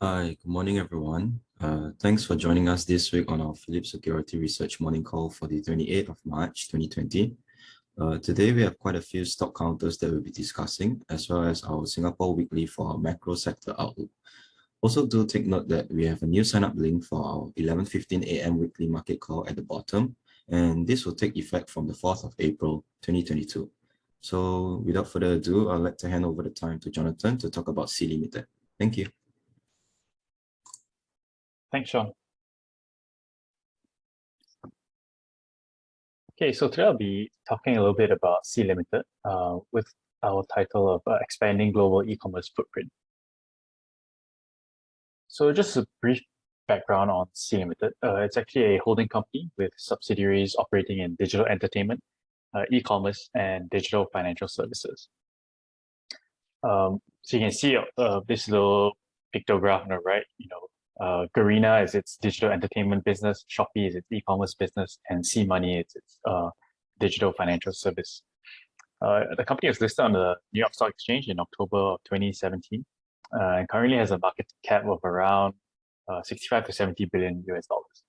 Hi, good morning, everyone. Thanks for joining us this week on our Phillip Security Research morning call for the 28th of March, 2020. Today, we have quite a few stock counters that we'll be discussing, as well as our Singapore Weekly for our macro sector outlook. Also, do take note that we have a new sign-up link for our 11:15 a.m. weekly market call at the bottom, and this will take effect from the 4th of April, 2022. So, without further ado, I'd like to hand over the time to Jonathan to talk about C Limited. Thank you. Thanks, Sean. Okay, so today I'll be talking a little bit about C Limited with our title of Expanding Global E-Commerce Footprint. So just a brief background on C Limited. It's actually a holding company with subsidiaries operating in digital entertainment, e-commerce, and digital financial services. So you can see this little pictograph on the right, Garena is its digital entertainment business, Shopee is its e-commerce business, and C-Money is its digital financial service. The company was listed on the New York Stock Exchange in October of 2017 and currently has a market cap of around 65 to 70 billion US dollars.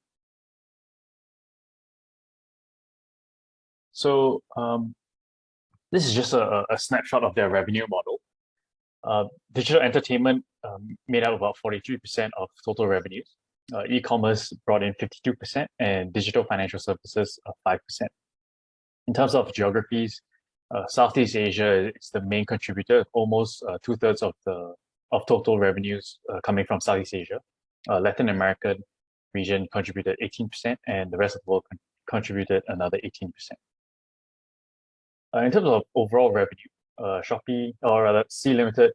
So this is just a snapshot of their revenue model. Digital entertainment made up about 43% of total revenues. E-commerce brought in 52%, and digital financial services 5%. In terms of geographies, Southeast Asia is the main contributor, almost 2/3 of total revenues coming from Southeast Asia. Latin American region contributed 18%, and the rest of the world contributed another 18%. In terms of overall revenue, Shopee, or rather C Limited,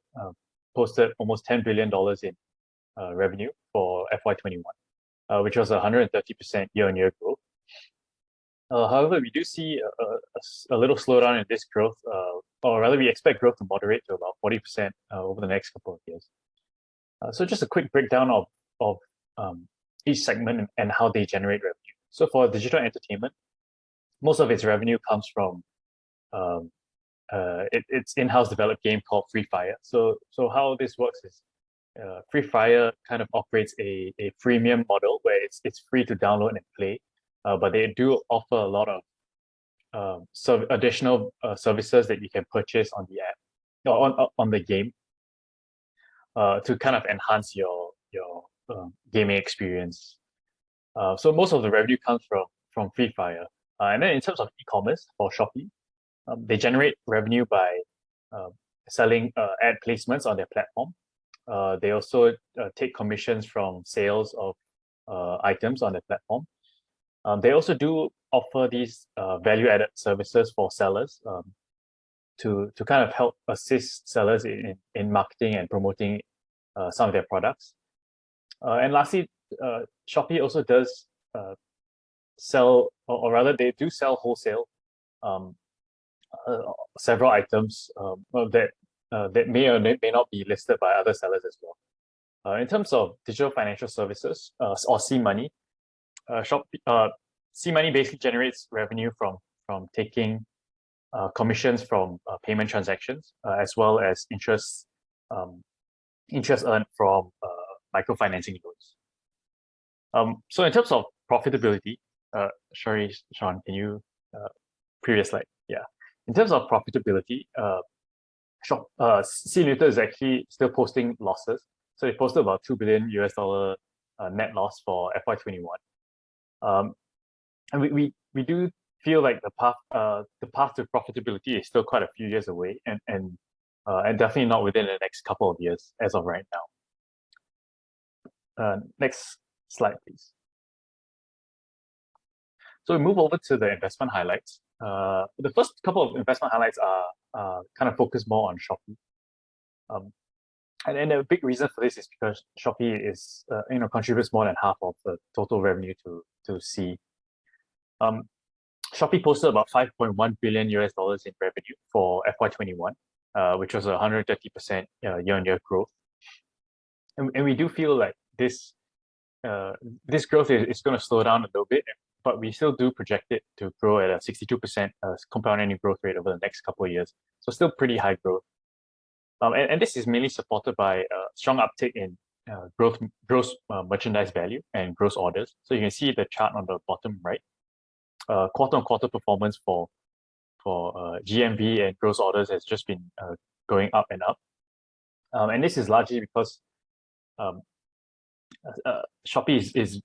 posted almost $10 billion in revenue for FY21, which was 130% year-on-year growth. However, we do see a little slowdown in this growth, or rather we expect growth to moderate to about 40% over the next couple of years. So just a quick breakdown of each segment and how they generate revenue. So for digital entertainment, most of its revenue comes from its in-house developed game called Free Fire. So how this works is Free Fire kind of operates a freemium model where it's free to download and play, but they do offer a lot of additional services that you can purchase on the app or on the game to kind of enhance your gaming experience. So most of the revenue comes from Free Fire. And then in terms of e-commerce for Shopee, they generate revenue by selling ad placements on their platform. They also take commissions from sales of items on their platform. They also do offer these value-added services for sellers to kind of help assist sellers in marketing and promoting some of their products. And lastly, Shopee also does sell, or rather they do sell wholesale several items that may or may not be listed by other sellers as well. In terms of digital financial services, or C-Money, C-Money basically generates revenue from taking commissions from payment transactions, as well as interest earned from microfinancing loans. So in terms of profitability, sorry, Sean, can you previous slide? Yeah. In terms of profitability, C Limited is actually still posting losses. So they posted about $2 billion net loss for FY21. And we do feel like the path to profitability is still quite a few years away, and definitely not within the next couple of years as of right now. Next slide, please. So we move over to the investment highlights. The first couple of investment highlights are kind of focused more on Shopee. And a big reason for this is because Shopee is contributes more than half of the total revenue to C. Shopee posted about $5.1 billion in revenue for FY21, which was 130% year-on-year growth. And we do feel like this growth is going to slow down a little bit, but we still do project it to grow at a 62% compound annual growth rate over the next couple of years. So still pretty high growth. And this is mainly supported by strong uptake in gross merchandise value and gross orders. So you can see the chart on the bottom right. Quarter-on-quarter performance for GMV and gross orders has just been going up and up. And this is largely because Shopee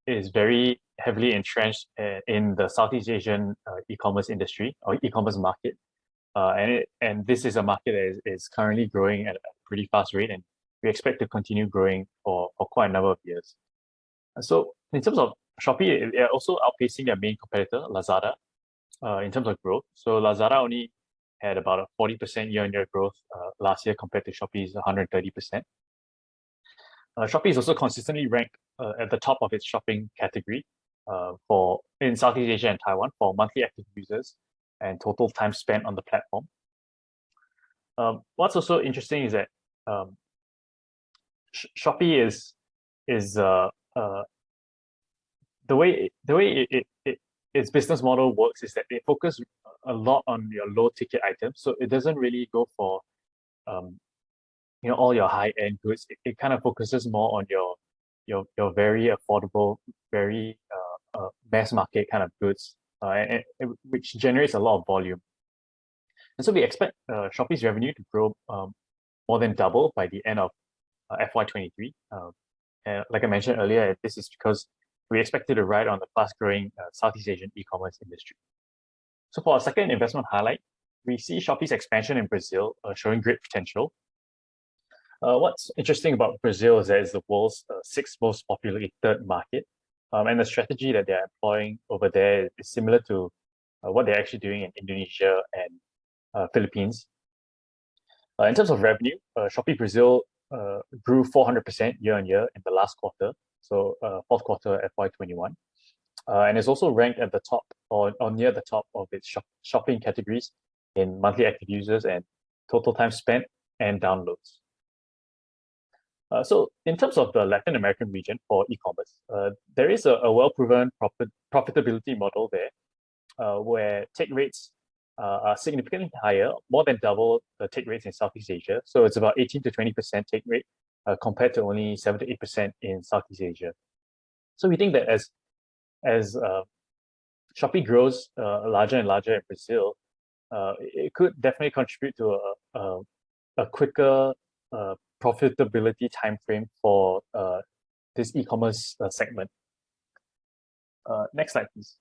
is very heavily entrenched in the Southeast Asian e-commerce industry or e-commerce market. And this is a market that is currently growing at a pretty fast rate, and we expect to continue growing for quite a number of years. So in terms of Shopee, they're also outpacing their main competitor, Lazada, in terms of growth. So Lazada only had about a 40% year-on-year growth last year compared to Shopee's 130%. Shopee is also consistently ranked at the top of its shopping category in Southeast Asia and Taiwan for monthly active users and total time spent on the platform. What's also interesting is that Shopee is the way its business model works is that they focus a lot on your low ticket items. So it doesn't really go for all your high end goods. It kind of focuses more on your very affordable, very mass market kind of goods, which generates a lot of volume. And so we expect Shopee's revenue to grow more than double by the end of FY23. Like I mentioned earlier, this is because we expected to ride on the fast-growing Southeast Asian e-commerce industry. So for our second investment highlight, we see Shopee's expansion in Brazil showing great potential. What's interesting about Brazil is that it's the world's sixth most populated market, and the strategy that they're employing over there is similar to what they're actually doing in Indonesia and Philippines. In terms of revenue, Shopee Brazil grew 400% year-on-year in the last quarter, so fourth quarter FY21, and is also ranked at the top or near the top of its shopping categories in monthly active users and total time spent and downloads. So in terms of the Latin American region for e-commerce, there is a well-proven profitability model there, where take rates are significantly higher, more than double the take rates in Southeast Asia. So it's about 18 to 20% take rate compared to only 7 to 8% in Southeast Asia. So we think that as Shopee grows larger and larger in Brazil, it could definitely contribute to a quicker profitability timeframe for this e-commerce segment. Next slide, please.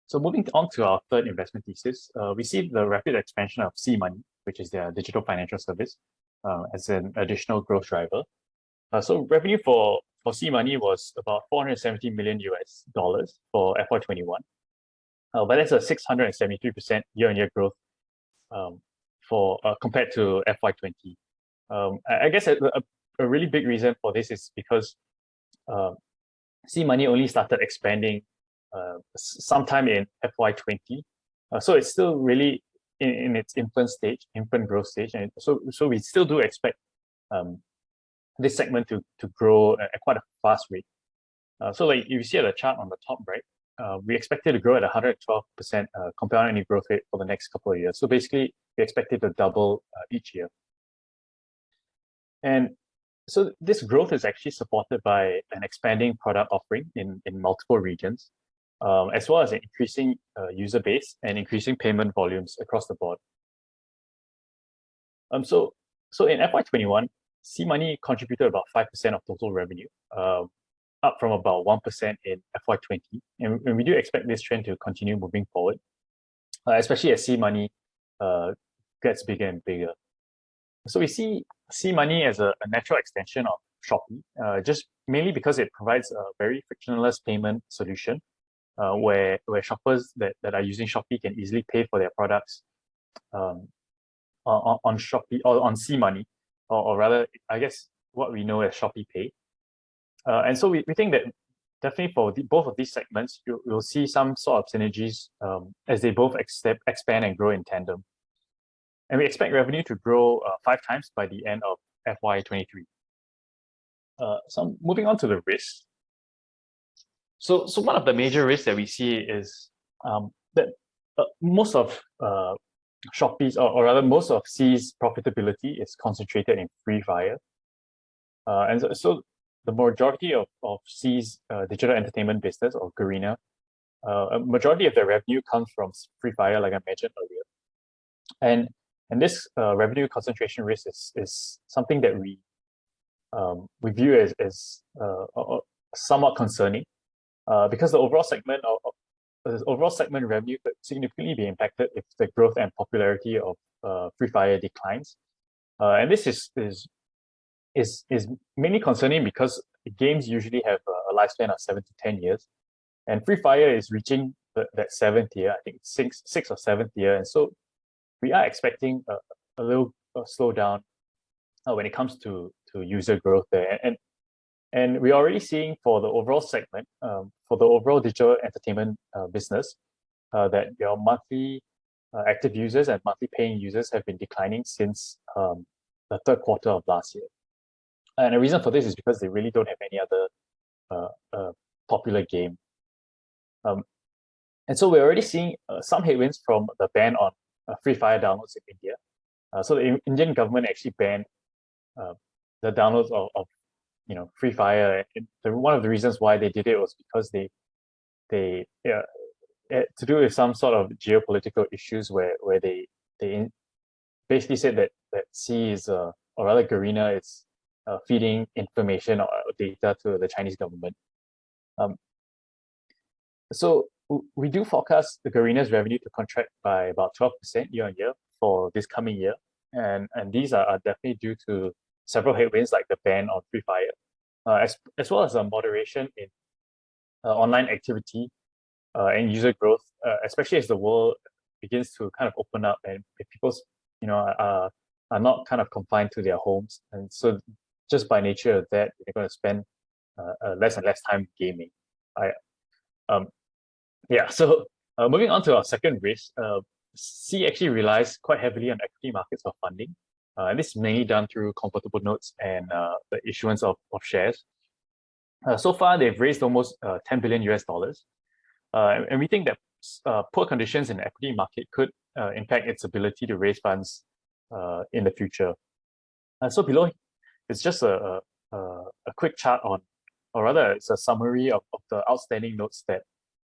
So moving on to our third investment thesis, we see the rapid expansion of SeaMoney, which is their digital financial service, as an additional growth driver. So revenue for SeaMoney was about $470 million for FY21, but that's a 673% year-on-year growth compared to FY20. I guess a really big reason for this is because SeaMoney only started expanding sometime in FY20, so it's still really in its infant growth stage, and so we still do expect this segment to grow at quite a fast rate. So like you see at the chart on the top right, we expect it to grow at 112% compound annual growth rate for the next couple of years. So basically, we expect it to double each year. And so this growth is actually supported by an expanding product offering in multiple regions, as well as an increasing user base and increasing payment volumes across the board. So in FY21, SeaMoney contributed about 5% of total revenue, up from about 1% in FY20. And we do expect this trend to continue moving forward, especially as SeaMoney gets bigger and bigger. So we see SeaMoney as a natural extension of Shopee, just mainly because it provides a very frictionless payment solution, where shoppers that are using Shopee can easily pay for their products on Shopee or on SeaMoney, or rather, I guess what we know as Shopee Pay. And so we think that definitely for both of these segments, you'll see some sort of synergies as they both expand and grow in tandem. And we expect revenue to grow 5 times by the end of FY23. So moving on to the risks. So one of the major risks that we see is that most of Shopee's, or rather most of Sea's profitability is concentrated in Free Fire. And so the majority of C's digital entertainment business, or Garena, a majority of their revenue comes from Free Fire, like I mentioned earlier. And this revenue concentration risk is something that we view as somewhat concerning, because the overall segment revenue could significantly be impacted if the growth and popularity of Free Fire declines. And this is mainly concerning because games usually have a lifespan of 7 to 10 years, and Free Fire is reaching that seventh year. I think it's sixth or seventh year, and so we are expecting a little slowdown when it comes to user growth there. And we're already seeing for the overall segment, for the overall digital entertainment business, that your monthly active users and monthly paying users have been declining since the third quarter of last year. And the reason for this is because they really don't have any other popular game. And so we're already seeing some headwinds from the ban on Free Fire downloads in India. So the Indian government actually banned the downloads of Free Fire. One of the reasons why they did it was because they to do with some sort of geopolitical issues where they basically said that C is or rather Garena is feeding information or data to the Chinese government. So we do forecast the Garena's revenue to contract by about 12% year on year for this coming year, and these are definitely due to several headwinds like the ban on Free Fire, as well as a moderation in online activity and user growth, especially as the world begins to kind of open up and people are not kind of confined to their homes, and so just by nature of that, they're going to spend less and less time gaming. So moving on to our second risk, C actually relies quite heavily on equity markets for funding. And this is mainly done through convertible notes and the issuance of shares. So far, they've raised almost $10 billion US. And we think that poor conditions in the equity market could impact its ability to raise funds in the future. So below, it's just a quick chart on, or rather, it's a summary of the outstanding notes that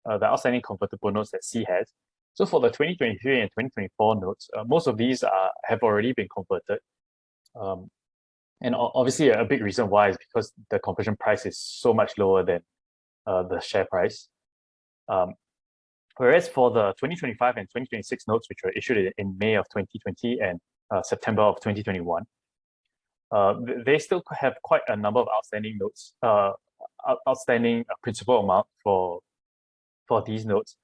the outstanding convertible notes that C has. So for the 2023 and 2024 notes, most of these have already been converted. And obviously a big reason why is because the conversion price is so much lower than the share price. Whereas for the 2025 and 2026 notes, which were issued in May of 2020 and September of 2021, they still have quite a number of outstanding notes, outstanding principal amount for these notes,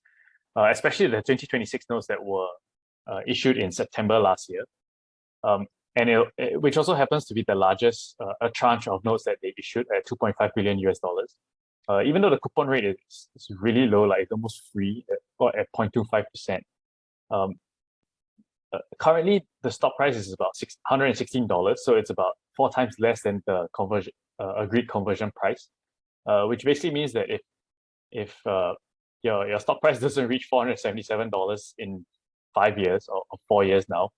especially the 2026 notes that were issued in September last year, which also happens to be the largest a tranche of notes that they issued at $2.5 billion US. Even though the coupon rate is really low, like it's almost free at 0.25%. Currently, the stock price is about $116, so it's about 4 times less than the agreed conversion price, which basically means that if your stock price doesn't reach $477 in 5 years or 4 years now,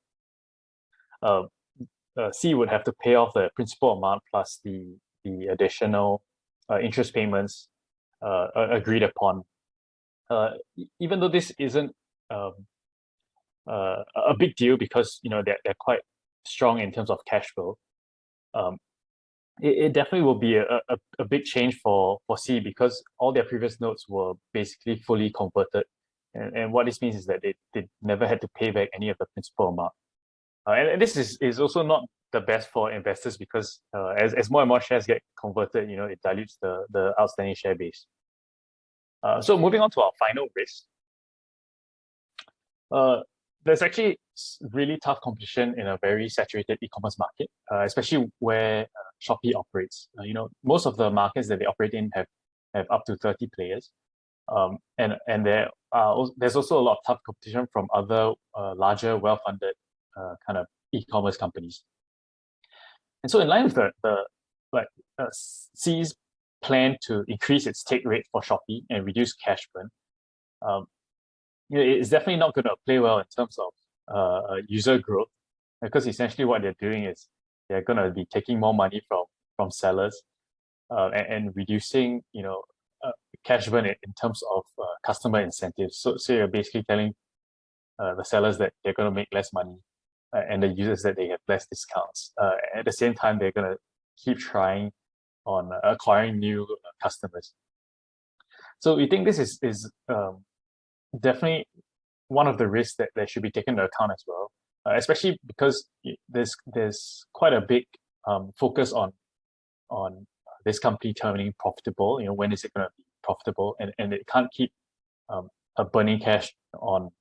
C would have to pay off the principal amount plus the additional interest payments agreed upon. Even though this isn't a big deal because they're quite strong in terms of cash flow, it definitely will be a big change for C because all their previous notes were basically fully converted, and what this means is that they never had to pay back any of the principal amount. And this is also not the best for investors because as more and more shares get converted, it dilutes the outstanding share base. So moving on to our final risk, there's actually really tough competition in a very saturated e-commerce market, especially where Shopee operates. Most of the markets that they operate in have up to 30 players, and there's also a lot of tough competition from other larger, well-funded kind of e-commerce companies. And so in line with C's plan to increase its take rate for Shopee and reduce cash burn, it's definitely not going to play well in terms of user growth, because essentially what they're doing is they're going to be taking more money from from sellers, and reducing cash burn in terms of customer incentives. So you're basically telling the sellers that they're going to make less money, and the users that they have less discounts. At the same time, they're going to keep trying on acquiring new customers. So we think this is definitely one of the risks that should be taken into account as well, especially because there's quite a big focus on this company turning profitable. When is it going to be profitable? And it can't keep burning cash on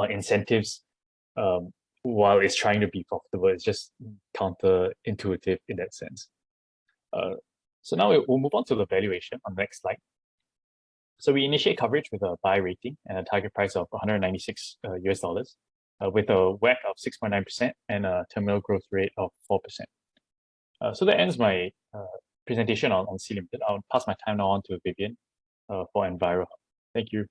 incentives while it's trying to be profitable. It's just counterintuitive in that sense. So now we'll move on to the valuation on the next slide. So we initiate coverage with a buy rating and a target price of $196 US, with a WACC of 6.9% and a terminal growth rate of 4%. So that ends my presentation on C Limited. I'll pass my time now on to Vivian for Enviro-Hub. Thank you.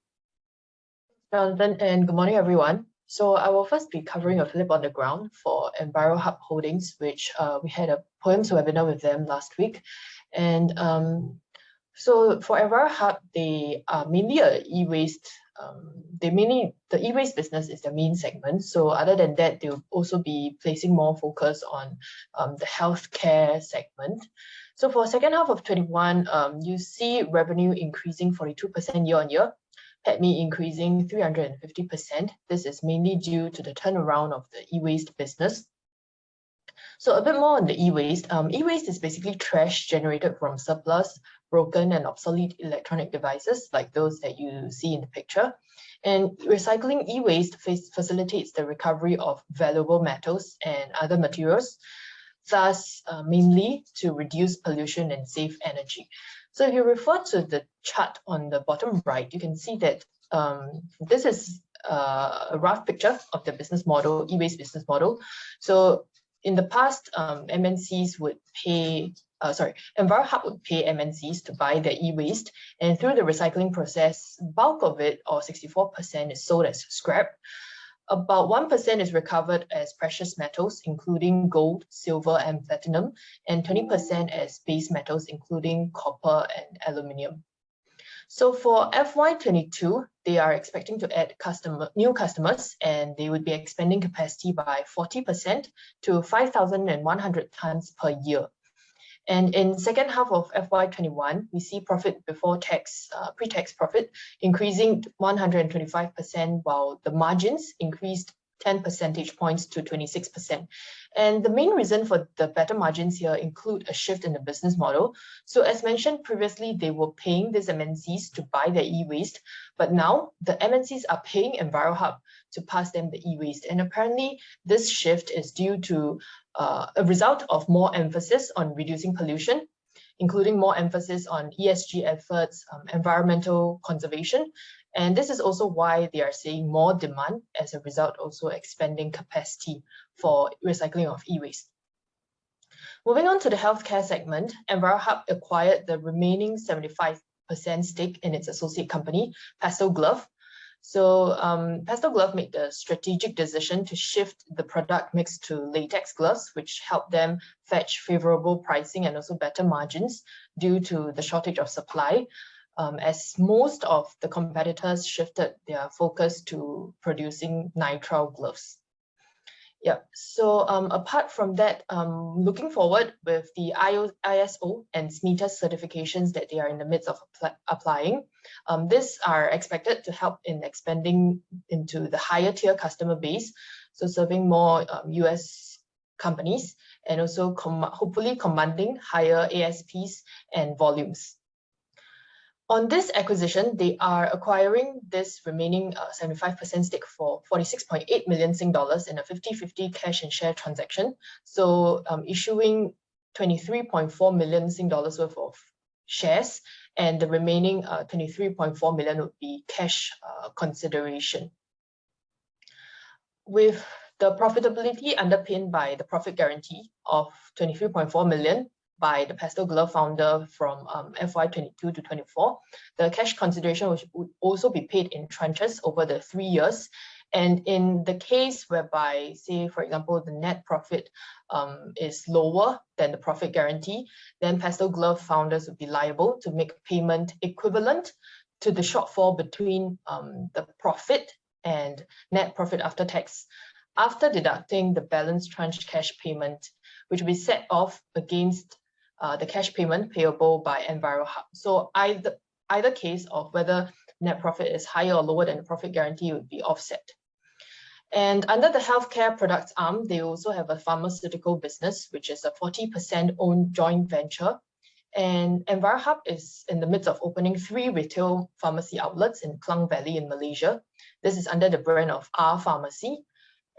Jonathan, and good morning, everyone. So I will first be covering a Phillip on the ground for Enviro-Hub Holdings, which we had a POEMS webinar with them last week. And so for Enviro-Hub, they are mainly a e-waste. The e-waste business is the main segment. So other than that, they'll also be placing more focus on the healthcare segment. So for second half of 21, you see revenue increasing 42% year-on-year, PATMI increasing 350%. This is mainly due to the turnaround of the e-waste business. So a bit more on the e-waste. E-waste is basically trash generated from surplus, broken and obsolete electronic devices like those that you see in the picture. And recycling e-waste facilitates the recovery of valuable metals and other materials, thus mainly to reduce pollution and save energy. So if you refer to the chart on the bottom right, you can see that this is a rough picture of the business model, e-waste business model. So in the past, MNCs would pay, Enviro-Hub would pay MNCs to buy their e-waste, and through the recycling process, bulk of it, or 64%, is sold as scrap. About 1% is recovered as precious metals, including gold, silver, and platinum, and 20% as base metals, including copper and aluminium. So for FY22, they are expecting to add new customers, and they would be expanding capacity by 40% to 5,100 tons per year. And in second half of FY21, we see profit before tax, pre-tax profit, increasing 125%, while the margins increased 10 percentage points to 26%. And the main reason for the better margins here include a shift in the business model. So as mentioned previously, they were paying these MNCs to buy their e-waste, but now the MNCs are paying Enviro-Hub to pass them the e-waste. And apparently this shift is due to a result of more emphasis on reducing pollution, including more emphasis on ESG efforts, environmental conservation. And this is also why they are seeing more demand, as a result also expanding capacity for recycling of e-waste. Moving on to the healthcare segment, Enviro-Hub acquired the remaining 75% stake in its associate company, Pastel Glove. So Pastel Glove made the strategic decision to shift the product mix to latex gloves, which helped them fetch favorable pricing and also better margins due to the shortage of supply, as most of the competitors shifted their focus to producing nitrile gloves. Yeah, so apart from that, looking forward with the ISO and SMETA certifications that they are in the midst of applying, these are expected to help in expanding into the higher tier customer base, so serving more US companies, and also hopefully commanding higher ASPs and volumes. On this acquisition, they are acquiring this remaining 75% stake for 46.8 million Sing dollars in a 50-50 cash and share transaction. So issuing 23.4 million Sing dollars worth of shares, and the remaining 23.4 million would be cash consideration. With the profitability underpinned by the profit guarantee of 23.4 million, by the Pastel Glove founder from FY22 to 24. The cash consideration would also be paid in tranches over the 3 years, And in the case whereby, say, for example, the net profit is lower than the profit guarantee, then Pastel Glove founders would be liable to make payment equivalent to the shortfall between the profit and net profit after tax, after deducting the balance tranche cash payment, which will be set off against the cash payment payable by Enviro-Hub. So either case of whether net profit is higher or lower than the profit guarantee would be offset. And under the healthcare products arm, they also have a pharmaceutical business, which is a 40% owned joint venture. And Enviro-Hub is in the midst of opening 3 retail pharmacy outlets in Klang Valley in Malaysia. This is under the brand of R Pharmacy.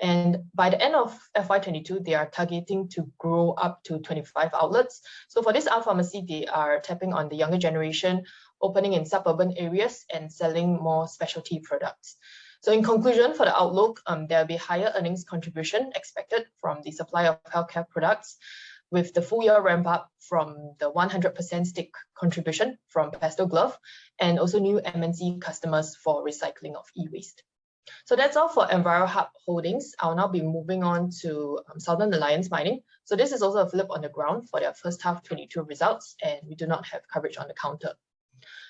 And by the end of FY22, they are targeting to grow up to 25 outlets. So for this R Pharmacy, they are tapping on the younger generation, opening in suburban areas and selling more specialty products. So in conclusion, for the outlook, there will be higher earnings contribution expected from the supply of healthcare products, with the full year ramp up from the 100% stake contribution from Pastel Glove, and also new MNC customers for recycling of e-waste. So that's all for Enviro-Hub Holdings. I'll now be moving on to Southern Alliance Mining. So this is also a Phillip on the ground for their first half 22 results, and we do not have coverage on the counter.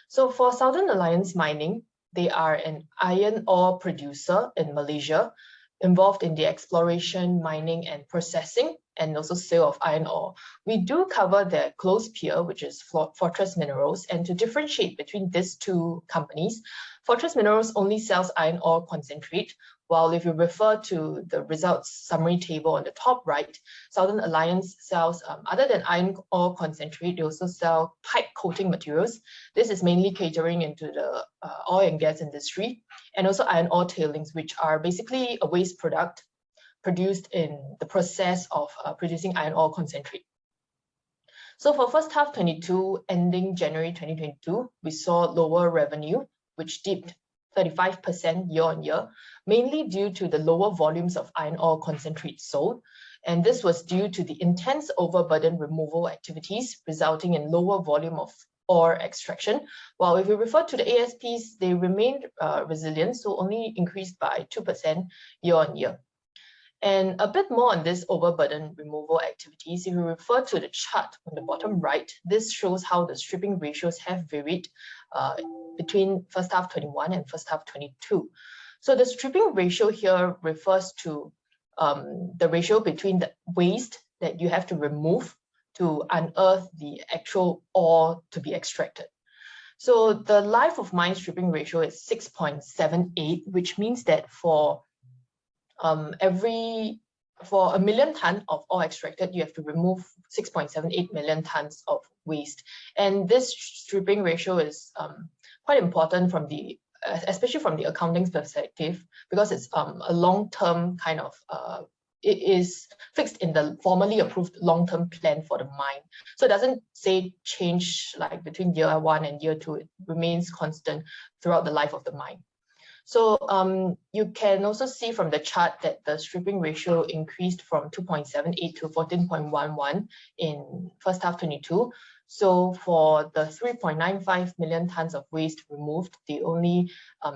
So for Southern Alliance Mining, they are an iron ore producer in Malaysia, involved in the exploration, mining, and processing, and also sale of iron ore. We do cover their close peer, which is Fortress Minerals, and to differentiate between these two companies, Fortress Minerals only sells iron ore concentrate, while if you refer to the results summary table on the top right, Southern Alliance sells, other than iron ore concentrate, they also sell pipe coating materials. This is mainly catering into the oil and gas industry, and also iron ore tailings, which are basically a waste product produced in the process of producing iron ore concentrate. So for first half 22, ending January 2022, we saw lower revenue, which dipped 35% year on year, mainly due to the lower volumes of iron ore concentrate sold. And this was due to the intense overburden removal activities, resulting in lower volume of ore extraction. While if we refer to the ASPs, they remained resilient, so only increased by 2% year on year. And a bit more on this overburden removal activities, if you refer to the chart on the bottom right, this shows how the stripping ratios have varied between first half 21 and first half 22. So the stripping ratio here refers to the ratio between the waste that you have to remove to unearth the actual ore to be extracted. So the life of mine stripping ratio is 6.78, which means that for for a million ton of ore extracted, you have to remove 6.78 million tons of waste. And this stripping ratio is quite important from especially from the accounting perspective, because it's a long-term kind of, it is fixed in the formally approved long-term plan for the mine. So it doesn't say change like between year 1 and year 2, it remains constant throughout the life of the mine. So you can also see from the chart that the stripping ratio increased from 2.78 to 14.11 in first half 22. So for the 3.95 million tons of waste removed, they only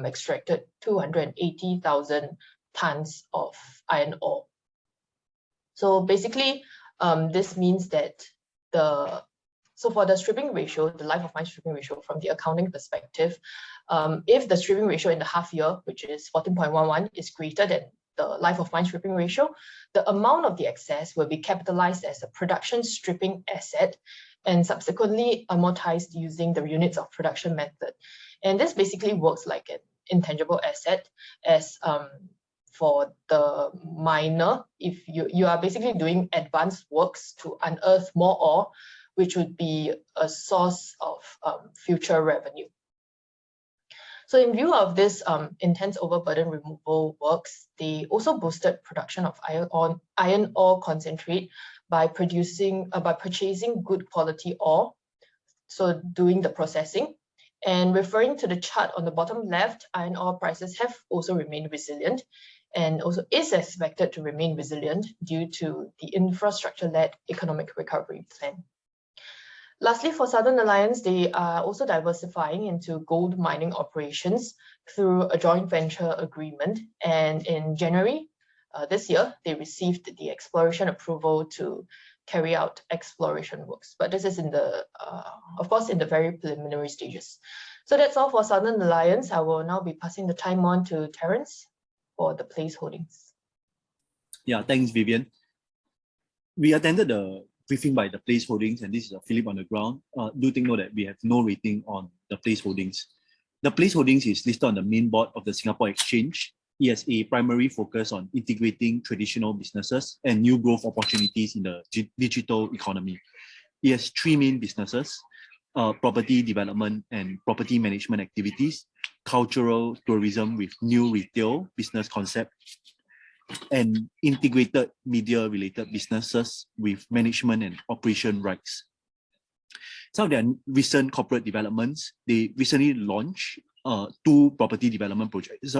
extracted 280,000 tons of iron ore. So basically, this means that so for the stripping ratio, the life of mine stripping ratio from the accounting perspective, if the stripping ratio in the half year, which is 14.11, is greater than the life of mine stripping ratio, the amount of the excess will be capitalized as a production stripping asset and subsequently amortized using the units of production method. And this basically works like an intangible asset, as for the miner, if you are basically doing advanced works to unearth more ore, which would be a source of future revenue. So in view of this intense overburden removal works, they also boosted production of iron ore concentrate by purchasing good quality ore, so doing the processing. And referring to the chart on the bottom left, iron ore prices have also remained resilient, and also is expected to remain resilient due to the infrastructure-led economic recovery plan. Lastly, for Southern Alliance, they are also diversifying into gold mining operations through a joint venture agreement. And in January this year, they received the exploration approval to carry out exploration works. But this is in the, of course, in the very preliminary stages. So that's all for Southern Alliance. I will now be passing the time on to Terence for the Place Holdings. Yeah, thanks, Vivian. We attended the briefing by the Place Holdings, and this is Phillip on the ground. Do take note that we have no rating on the Place Holdings. The Place Holdings is listed on the main board of the Singapore Exchange. It has a primary focus on integrating traditional businesses and new growth opportunities in the digital economy. It has three main businesses: property development and property management activities, cultural tourism with new retail business concept, and integrated media-related businesses with management and operation rights. Some of their recent corporate developments, they recently launched two property development projects.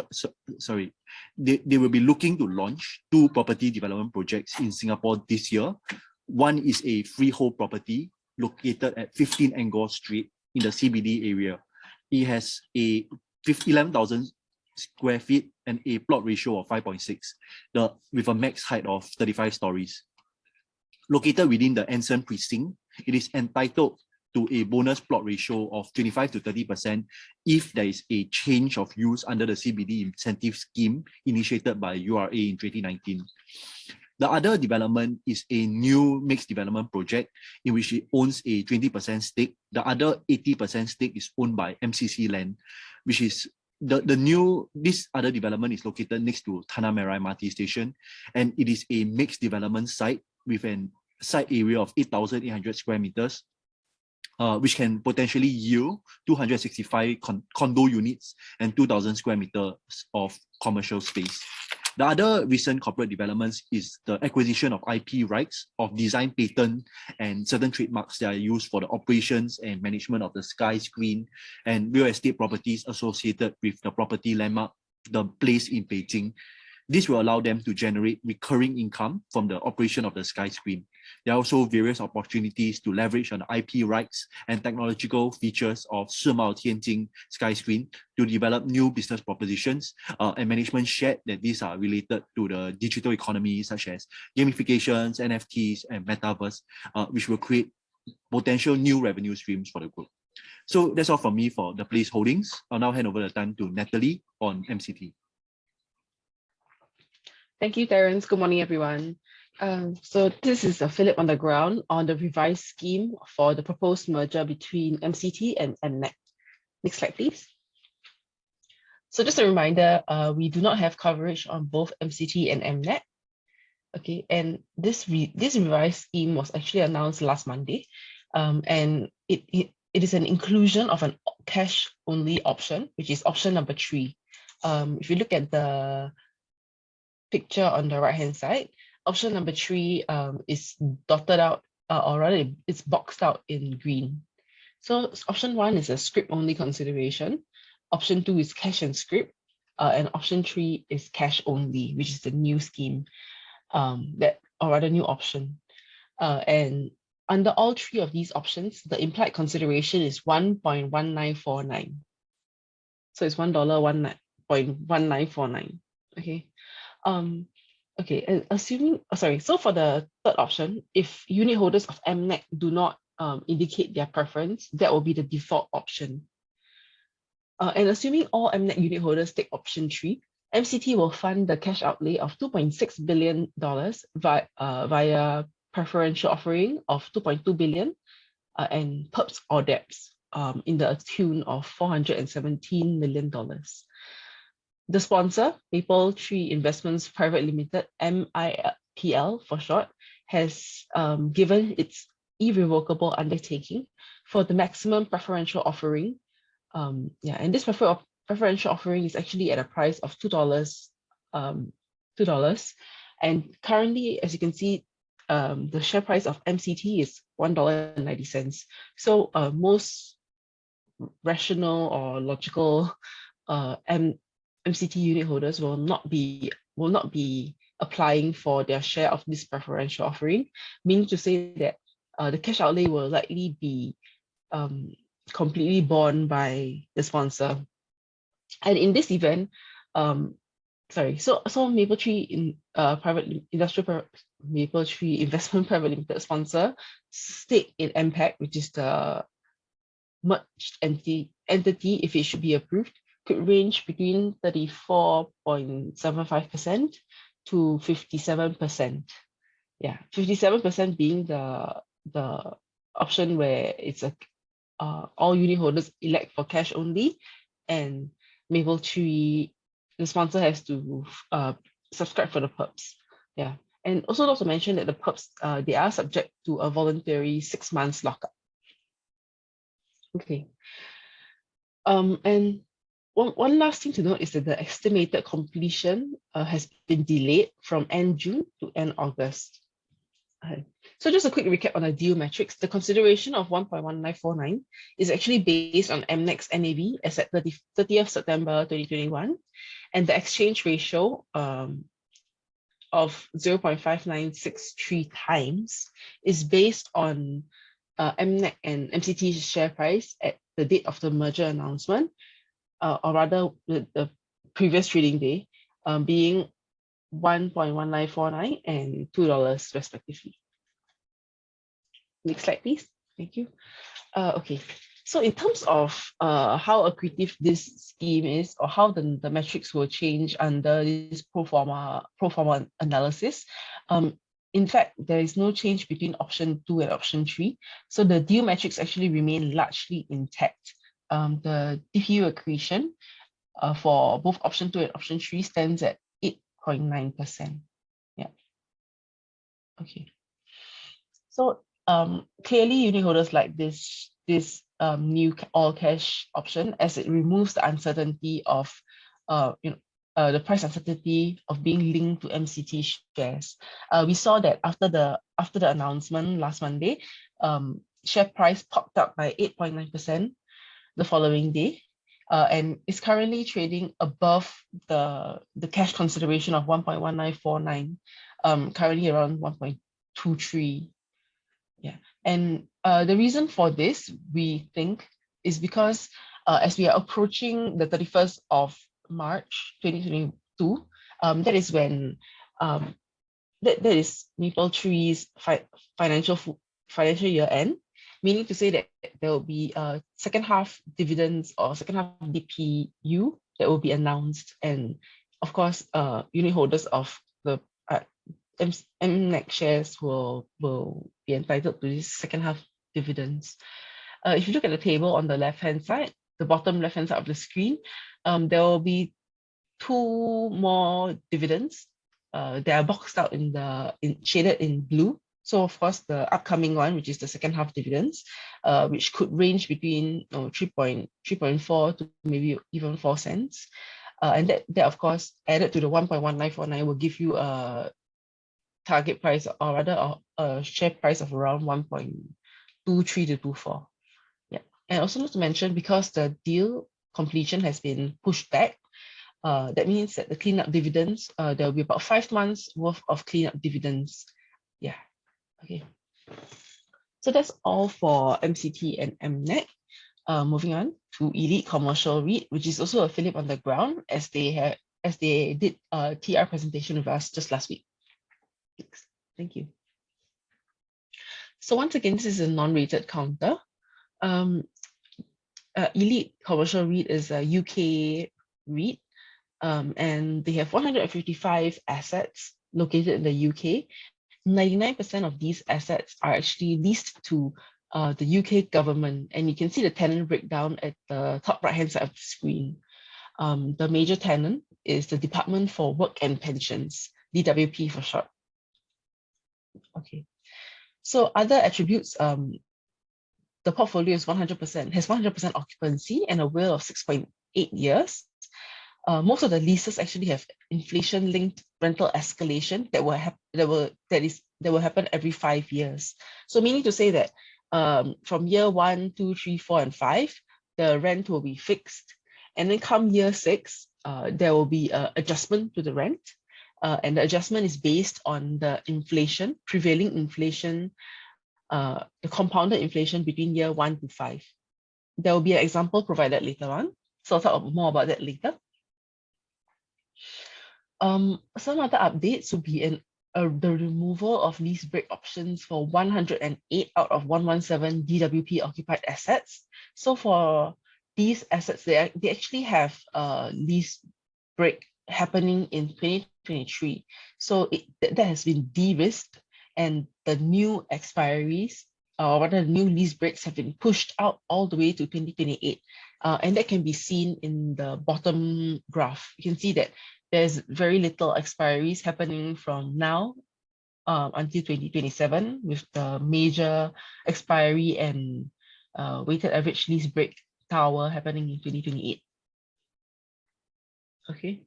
They will be looking to launch two property development projects in Singapore this year. One is a freehold property located at 15 Angkor Street in the CBD area. It has a 11,000 square feet and a plot ratio of 5.6, with a max height of 35 stories. Located within the Anson precinct, it is entitled to a bonus plot ratio of 25 to 30% if there is a change of use under the CBD incentive scheme initiated by URA in 2019. The other development is a new mixed development project in which it owns a 20% stake. The other 80% stake is owned by MCC Land, which is this other development is located next to Tanah Merah MRT station, and it is a mixed development site with an site area of 8,800 square meters, which can potentially yield 265 condo units and 2,000 square meters of commercial space. The other recent corporate developments is the acquisition of IP rights of design patent and certain trademarks that are used for the operations and management of the sky screen and real estate properties associated with the property landmark, the Place in Beijing. This will allow them to generate recurring income from the operation of the sky screen. There are also various opportunities to leverage on the IP rights and technological features of Shimao Tianjin sky screen to develop new business propositions, and management shared that these are related to the digital economy, such as gamifications, NFTs, and metaverse, which will create potential new revenue streams for the group. So that's all from me for the Place Holdings. I'll now hand over the time to Natalie on MCT. Thank you, Terence. Good morning, everyone. So this is Phillip on the ground on the revised scheme for the proposed merger between MCT and MNACT. Next slide, please. So just a reminder, we do not have coverage on both MCT and MNACT. Okay, and this revised scheme was actually announced last Monday, and it is an inclusion of an cash-only option, which is option number 3. If you look at the picture on the right-hand side, option number 3 is dotted out, or rather it's boxed out in green. So option 1 is a scrip-only consideration. Option 2 is cash and scrip, and option 3 is cash only, which is the new scheme, or rather new option. And under all 3 of these options, the implied consideration is 1.1949. So it's $1.1949. Okay. Okay, and assuming, so for the third option, if unit holders of MNACT do not indicate their preference, that will be the default option. And assuming all MNACT unit holders take option 3, MCT will fund the cash outlay of $2.6 billion via preferential offering of $2.2 billion and perps or debts in the tune of $417 million. The sponsor, Maple Tree Investments Private Limited, MIPL for short, has given its irrevocable undertaking for the maximum preferential offering. And this preferential offering is actually at a price of $2. And currently, as you can see, the share price of MCT is $1.90. So most rational or logical MCT unit holders will not be applying for their share of this preferential offering, meaning to say that the cash outlay will likely be completely borne by the sponsor. And in this event, so Mapletree in Mapletree Investment Private Limited sponsor stake in MPACT, which is the merged entity, if it should be approved, could range between 34.75% to 57%. Yeah, 57% being the option where it's all unit holders elect for cash only, and Mapletree, the sponsor, has to subscribe for the perps. Yeah, and also not to mention that the perps they are subject to a voluntary 6 months lockup. Okay. And one last thing to note is that the estimated completion has been delayed from end June to end August. So just a quick recap on the deal metrics. The consideration of 1.1949 is actually based on MNACT's NAV as at 30th September 2021, and the exchange ratio of 0.5963 times is based on MNACT and MCT's share price at the date of the merger announcement, or rather the previous trading day, being 1.1949 and $2 respectively. Next slide, please. Thank you. Okay, so in terms of how accretive this scheme is, or how the metrics will change under this pro forma analysis, in fact, there is no change between option 2 and option 3. So the deal metrics actually remain largely intact. The DPU accretion for both option 2 and option 3 stands at 8.9%. Yeah. Okay. So clearly, unit holders like this new all cash option, as it removes the uncertainty of the price uncertainty of being linked to MCT shares. We saw that after the announcement last Monday, share price popped up by 8.9% the following day, and is currently trading above the cash consideration of 1.1949, currently around 1.23. Yeah, and the reason for this, we think, is because as we are approaching the 31st of March 2022, that is when that is Mapletree's financial year end, meaning to say that there will be second half dividends or second half DPU that will be announced, and of course, unit holders of the MNACT shares will be entitled to this second half dividends. If you look at the table on the left-hand side, the bottom left-hand side of the screen, there will be 2 more dividends. They are boxed out shaded in blue. So of course, the upcoming one, which is the second half dividends, which could range between 3.4 to maybe even 4 cents. And that of course, added to the 1.1949 will give you a target price, or rather a share price of around 1.23 to 24. Yeah, and also not to mention, because the deal completion has been pushed back, that means that the cleanup dividends, there will be about 5 months worth of cleanup dividends. Yeah, okay. So that's all for MCT and MNACT. Moving on to Elite Commercial REIT, which is also a Phillip on the ground, as they did a TR presentation with us just last week. Thank you. So once again, this is a non-rated counter. Elite Commercial REIT is a UK REIT, and they have 155 assets located in the UK. 99% of these assets are actually leased to the UK government, and you can see the tenant breakdown at the top right-hand side of the screen. The major tenant is the Department for Work and Pensions, DWP for short. Okay, so other attributes, the portfolio is 100% occupancy and a WALE of 6.8 years. Most of the leases actually have inflation-linked rental escalation that will happen every 5 years. So meaning to say that from year 1, 2, 3, 4, and 5, the rent will be fixed, and then come year 6, there will be an adjustment to the rent. And the adjustment is based on the prevailing inflation the compounded inflation between year 1 to 5. There will be an example provided later on, so I'll talk more about that later. Some other updates would be the removal of lease break options for 108 out of 117 DWP occupied assets. So for these assets, they actually have lease break happening in 2023. So that has been de-risked, and the new expiries, or rather new lease breaks, have been pushed out all the way to 2028. And that can be seen in the bottom graph. You can see that there's very little expiries happening from now until 2027, with the major expiry and weighted average lease break tower happening in 2028. Okay,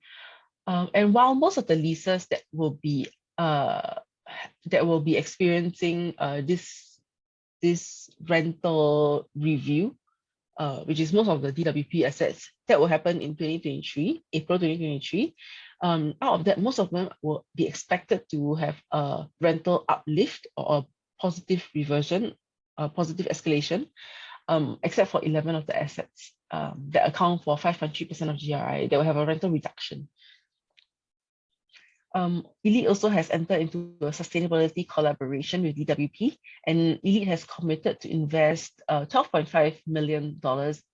and while most of the leases that will be experiencing this rental review, which is most of the DWP assets, that will happen in 2023, April 2023. Out of that, most of them will be expected to have a rental uplift or a positive reversion, a positive escalation, except for 11 of the assets that account for 5.3% of GRI, they will have a rental reduction. Elite also has entered into a sustainability collaboration with DWP, and Elite has committed to invest $12.5 million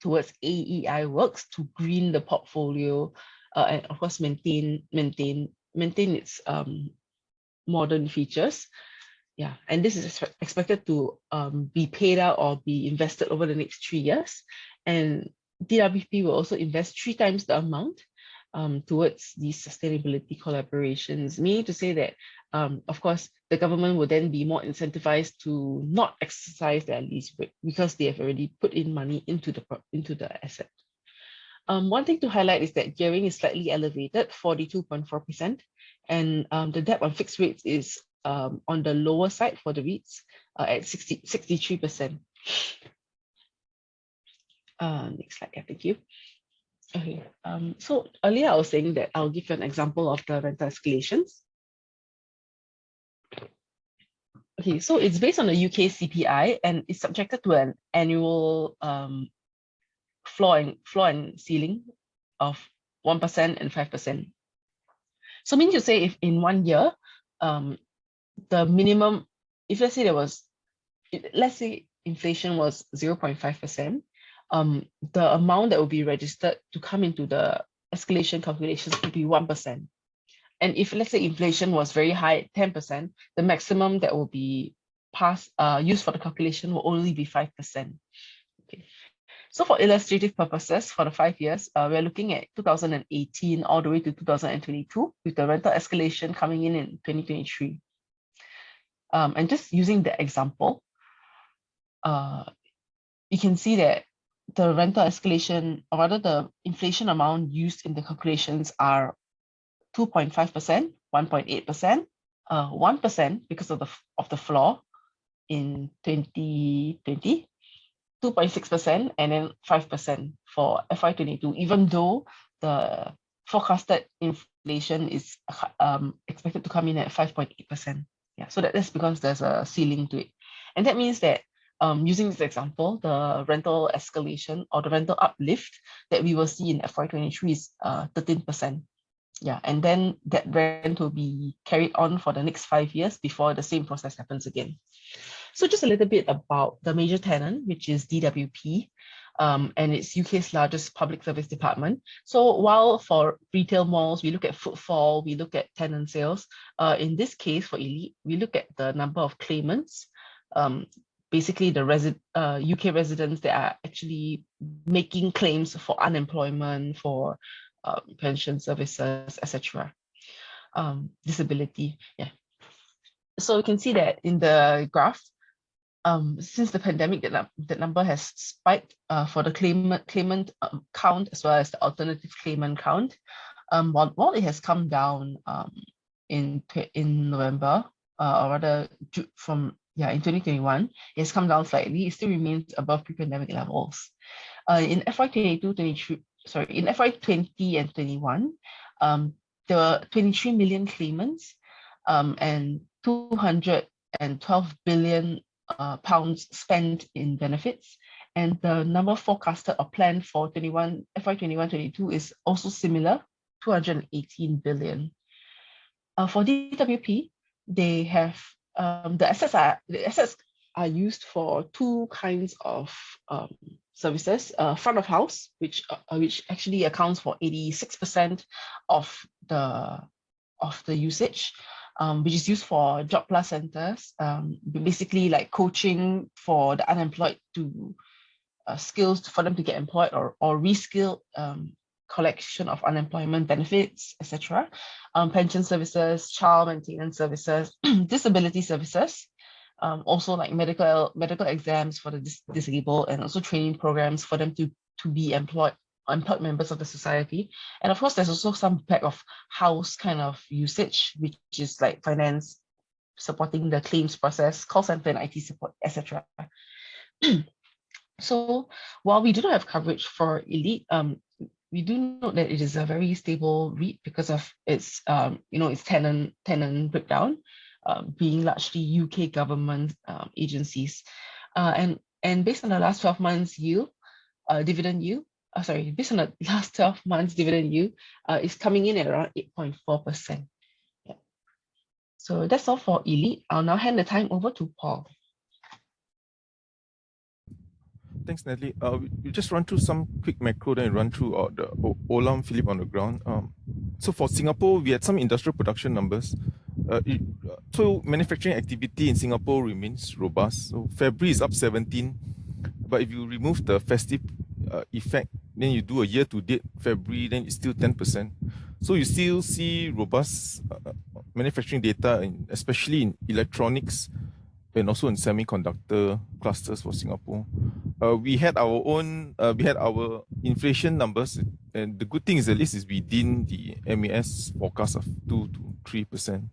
towards AEI works to green the portfolio and of course maintain its modern features. Yeah, and this is expected to be paid out or be invested over the next 3 years. And DWP will also invest 3 times the amount towards these sustainability collaborations, meaning to say that, of course, the government will then be more incentivized to not exercise their lease break because they have already put in money into the asset. One thing to highlight is that gearing is slightly elevated, 42.4%, and the debt on fixed rates is on the lower side for the REITs at 63%. Next slide, yeah, thank you. Okay, so earlier I was saying that I'll give you an example of the rental escalations. Okay, so it's based on the UK CPI and it's subjected to an annual floor and ceiling of 1% and 5%. So meaning to say, if in 1 year, the minimum, if let's say inflation was 0.5%, the amount that will be registered to come into the escalation calculations would be 1%. And if let's say inflation was very high, 10%, the maximum that will be used for the calculation will only be 5%. Okay. So for illustrative purposes, for the 5 years, we're looking at 2018 all the way to 2022, with the rental escalation coming in 2023. And just using the example, you can see that the rental escalation, or rather the inflation amount used in the calculations, are 2.5%, 1.8%, 1% because of the floor in 2020, 2.6%, and then 5% for FY22, even though the forecasted inflation is expected to come in at 5.8%. Yeah, so that's because there's a ceiling to it. And that means that using this example, the rental escalation or the rental uplift that we will see in FY23 is 13%. Yeah, and then that rent will be carried on for the next 5 years before the same process happens again. So just a little bit about the major tenant, which is DWP, and it's UK's largest public service department. So while for retail malls, we look at footfall, we look at tenant sales. In this case, for Elite, we look at the number of claimants, basically the UK residents that are actually making claims for unemployment, for pension services, etc. Disability, yeah. So you can see that in the graph, since the pandemic, that number has spiked for the claimant count as well as the alternative claimant count. While it has come down in November, or rather in 2021, it has come down slightly. It still remains above pre-pandemic levels. In FY20 and 21, there were 23 million claimants and 212 billion pounds spent in benefits. And the number forecasted or planned for FY 21-22 is also similar, 218 billion. For DWP, they have the assets are used for two kinds of services. Front of house, which actually accounts for 86% of the usage, which is used for job plus centers, basically like coaching for the unemployed to skills for them to get employed or reskill, collection of unemployment benefits, etc. Pension services, child maintenance services, disability services, also like medical exams for the disabled, and also training programs for them to be employed members of the society. And of course, there's also some back of house kind of usage, which is like finance, supporting the claims process, call center and IT support, etc. So while we do not have coverage for Elite, we do note that it is a very stable REIT because of its its tenant breakdown, being largely UK government agencies, and based on the last 12 months yield, dividend yield. Based on the last 12 months dividend yield, is coming in at around 8.4%. Yeah. So that's all for Elite. I'll now hand the time over to Paul. Thanks, Natalie. We just run through some quick macro, then run through the Olam Phillip on the ground. So for Singapore, we had some industrial production numbers. So manufacturing activity in Singapore remains robust. So February is up 17, but if you remove the festive effect, then you do a year-to-date February, then it's still 10%. So you still see robust manufacturing data, especially in electronics and also in semiconductor clusters for Singapore. We had our inflation numbers, and the good thing is at least is within the MAS forecast of 2 to 3%.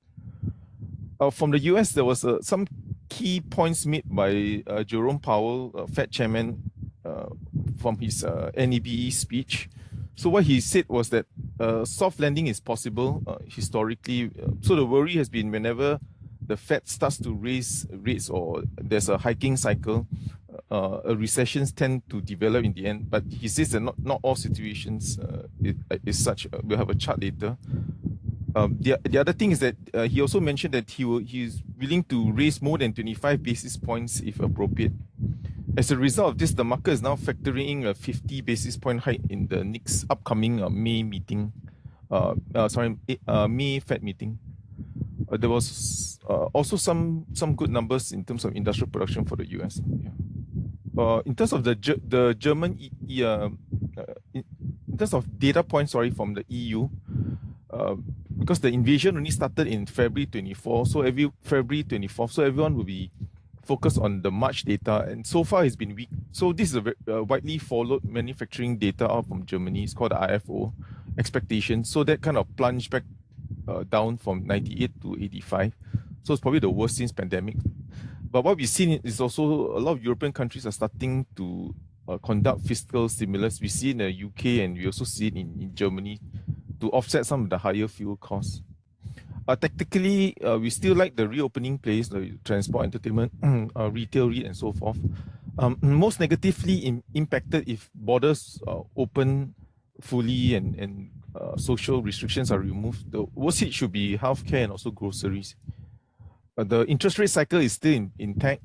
From the US, there was some key points made by Jerome Powell, Fed chairman, from his NEBE speech. So what he said was that soft landing is possible historically. So the worry has been whenever the Fed starts to raise rates or there's a hiking cycle, recessions tend to develop in the end. But he says that not all situations is such. We'll have a chart later. The other thing is that he also mentioned that he's willing to raise more than 25 basis points if appropriate. As a result of this, the market is now factoring in a 50 basis point hike in the next upcoming May meeting. May Fed meeting. There was also some good numbers in terms of industrial production for the US. Yeah. In terms of the German, in terms of data points, from the EU, because the invasion only started in February 24, so February 24th, so everyone will be focused on the March data, and so far it's been weak. So this is a widely followed manufacturing data out from Germany. It's called the IFO expectation. So that kind of plunged back down from 98 to 85. So it's probably the worst since pandemic. But what we've seen is also a lot of European countries are starting to conduct fiscal stimulus. We see it in the UK, and we also see it in Germany to offset some of the higher fuel costs. Tactically, we still like the reopening plays, the transport, entertainment, retail, REIT, and so forth. Most negatively impacted if borders open fully and social restrictions are removed. The worst hit should be healthcare and also groceries. The interest rate cycle is still intact.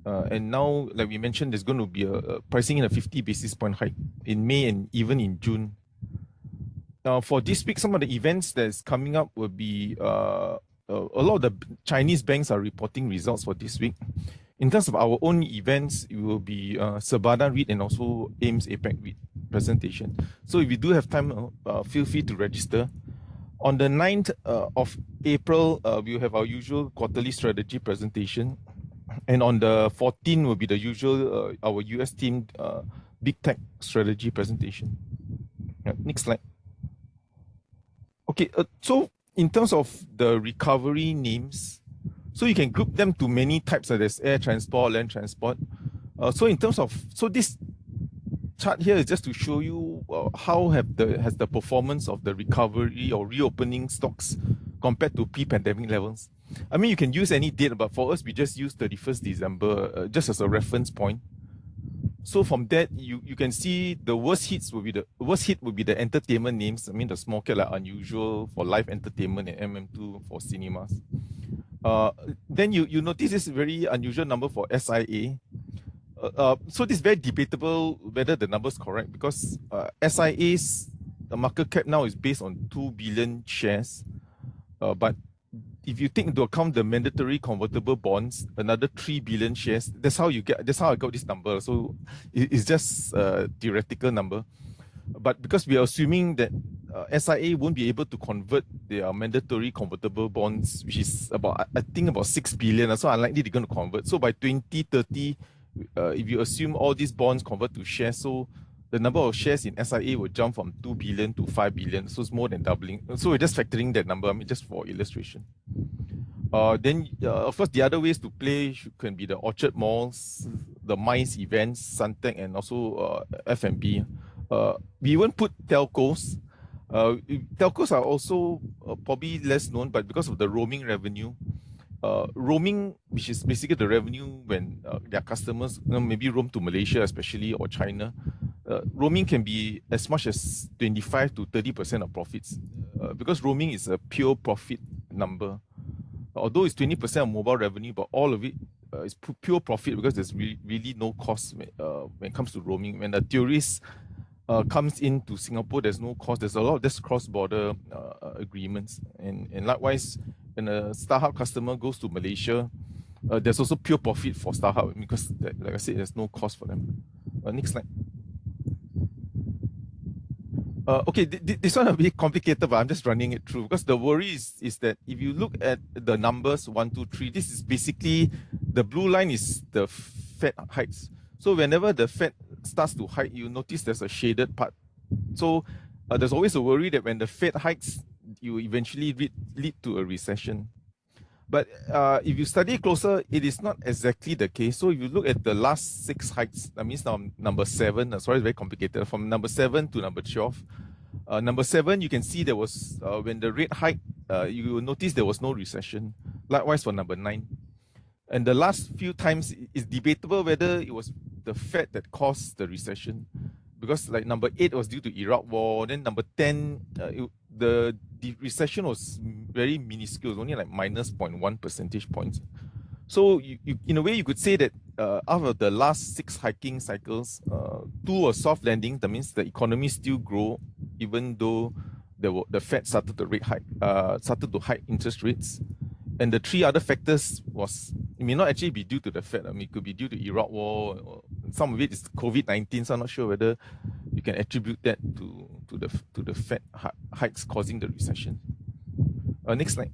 And now, like we mentioned, there's going to be a pricing in a 50 basis point hike in May and even in June. For this week, some of the events that's coming up will be a lot of the Chinese banks are reporting results for this week. In terms of our own events, it will be Sabada REIT and also AIMS APAC REIT presentation. So if you do have time, feel free to register. On the 9th of April, we'll have our usual quarterly strategy presentation. And on the 14th will be the usual, our US team big tech strategy presentation. Next slide. Okay, so in terms of the recovery names, so you can group them to many types. There's air transport, land transport. So this chart here is just to show you how has the performance of the recovery or reopening stocks compared to pre-pandemic levels. I mean, you can use any date, but for us, we just use 31st December just as a reference point. So from that, you can see the worst hit would be the entertainment names. I mean, the small cap like Unusual for live entertainment and MM2 for cinemas. Then you notice this very unusual number for SIA. So this is very debatable whether the number is correct, because SIA's the market cap now is based on 2 billion shares, but if you take into account the mandatory convertible bonds, another 3 billion shares, that's how I got this number. So it's just a theoretical number. But because we are assuming that SIA won't be able to convert their mandatory convertible bonds, which is about 6 billion, so unlikely they're going to convert. So by 2030, if you assume all these bonds convert to shares, so the number of shares in SIA will jump from 2 billion to 5 billion. So it's more than doubling. So we're just factoring that number, I mean, just for illustration. Then, of course, the other ways to play can be the Orchard Malls, the MICE events, Suntec, and also F&B. We won't put telcos. Telcos are also probably less known, but because of the roaming revenue, roaming, which is basically the revenue when their customers maybe roam to Malaysia, especially, or China, roaming can be as much as 25 to 30% of profits, because roaming is a pure profit number. Although it's 20% of mobile revenue, but all of it is pure profit because there's really no cost when it comes to roaming. When a tourist comes into Singapore, there's no cost. There's a lot of this cross-border agreements, and likewise, when a StarHub customer goes to Malaysia, there's also pure profit for StarHub because, like I said, there's no cost for them. Next slide. Okay, this one will be complicated, but I'm just running it through because the worry is that if you look at the numbers 1, 2, 3, this is basically the blue line is the Fed hikes. So whenever the Fed starts to hike, you notice there's a shaded part. So there's always a worry that when the Fed hikes, you eventually lead to a recession. But if you study closer, it is not exactly the case. So if you look at the last 6 hikes, that means now number 7, sorry, it's very complicated, from number 7 to number 12. Number 7, you can see there was, when the rate hike, you will notice there was no recession. Likewise for number 9. And the last few times, it's debatable whether it was the Fed that caused the recession. Because like number 8 was due to Iraq war, then number 10, the recession was very minuscule, it was only like minus 0.1 percentage points. So you, in a way, you could say that out of the last 6 hiking cycles, 2 were soft landing. That means the economy still grow, even though the Fed started to hike interest rates. And the 3 other factors it may not actually be due to the Fed. I mean, it could be due to Iraq war. Or some of it is COVID-19. So I'm not sure whether you can attribute that to the Fed hikes causing the recession. Next slide.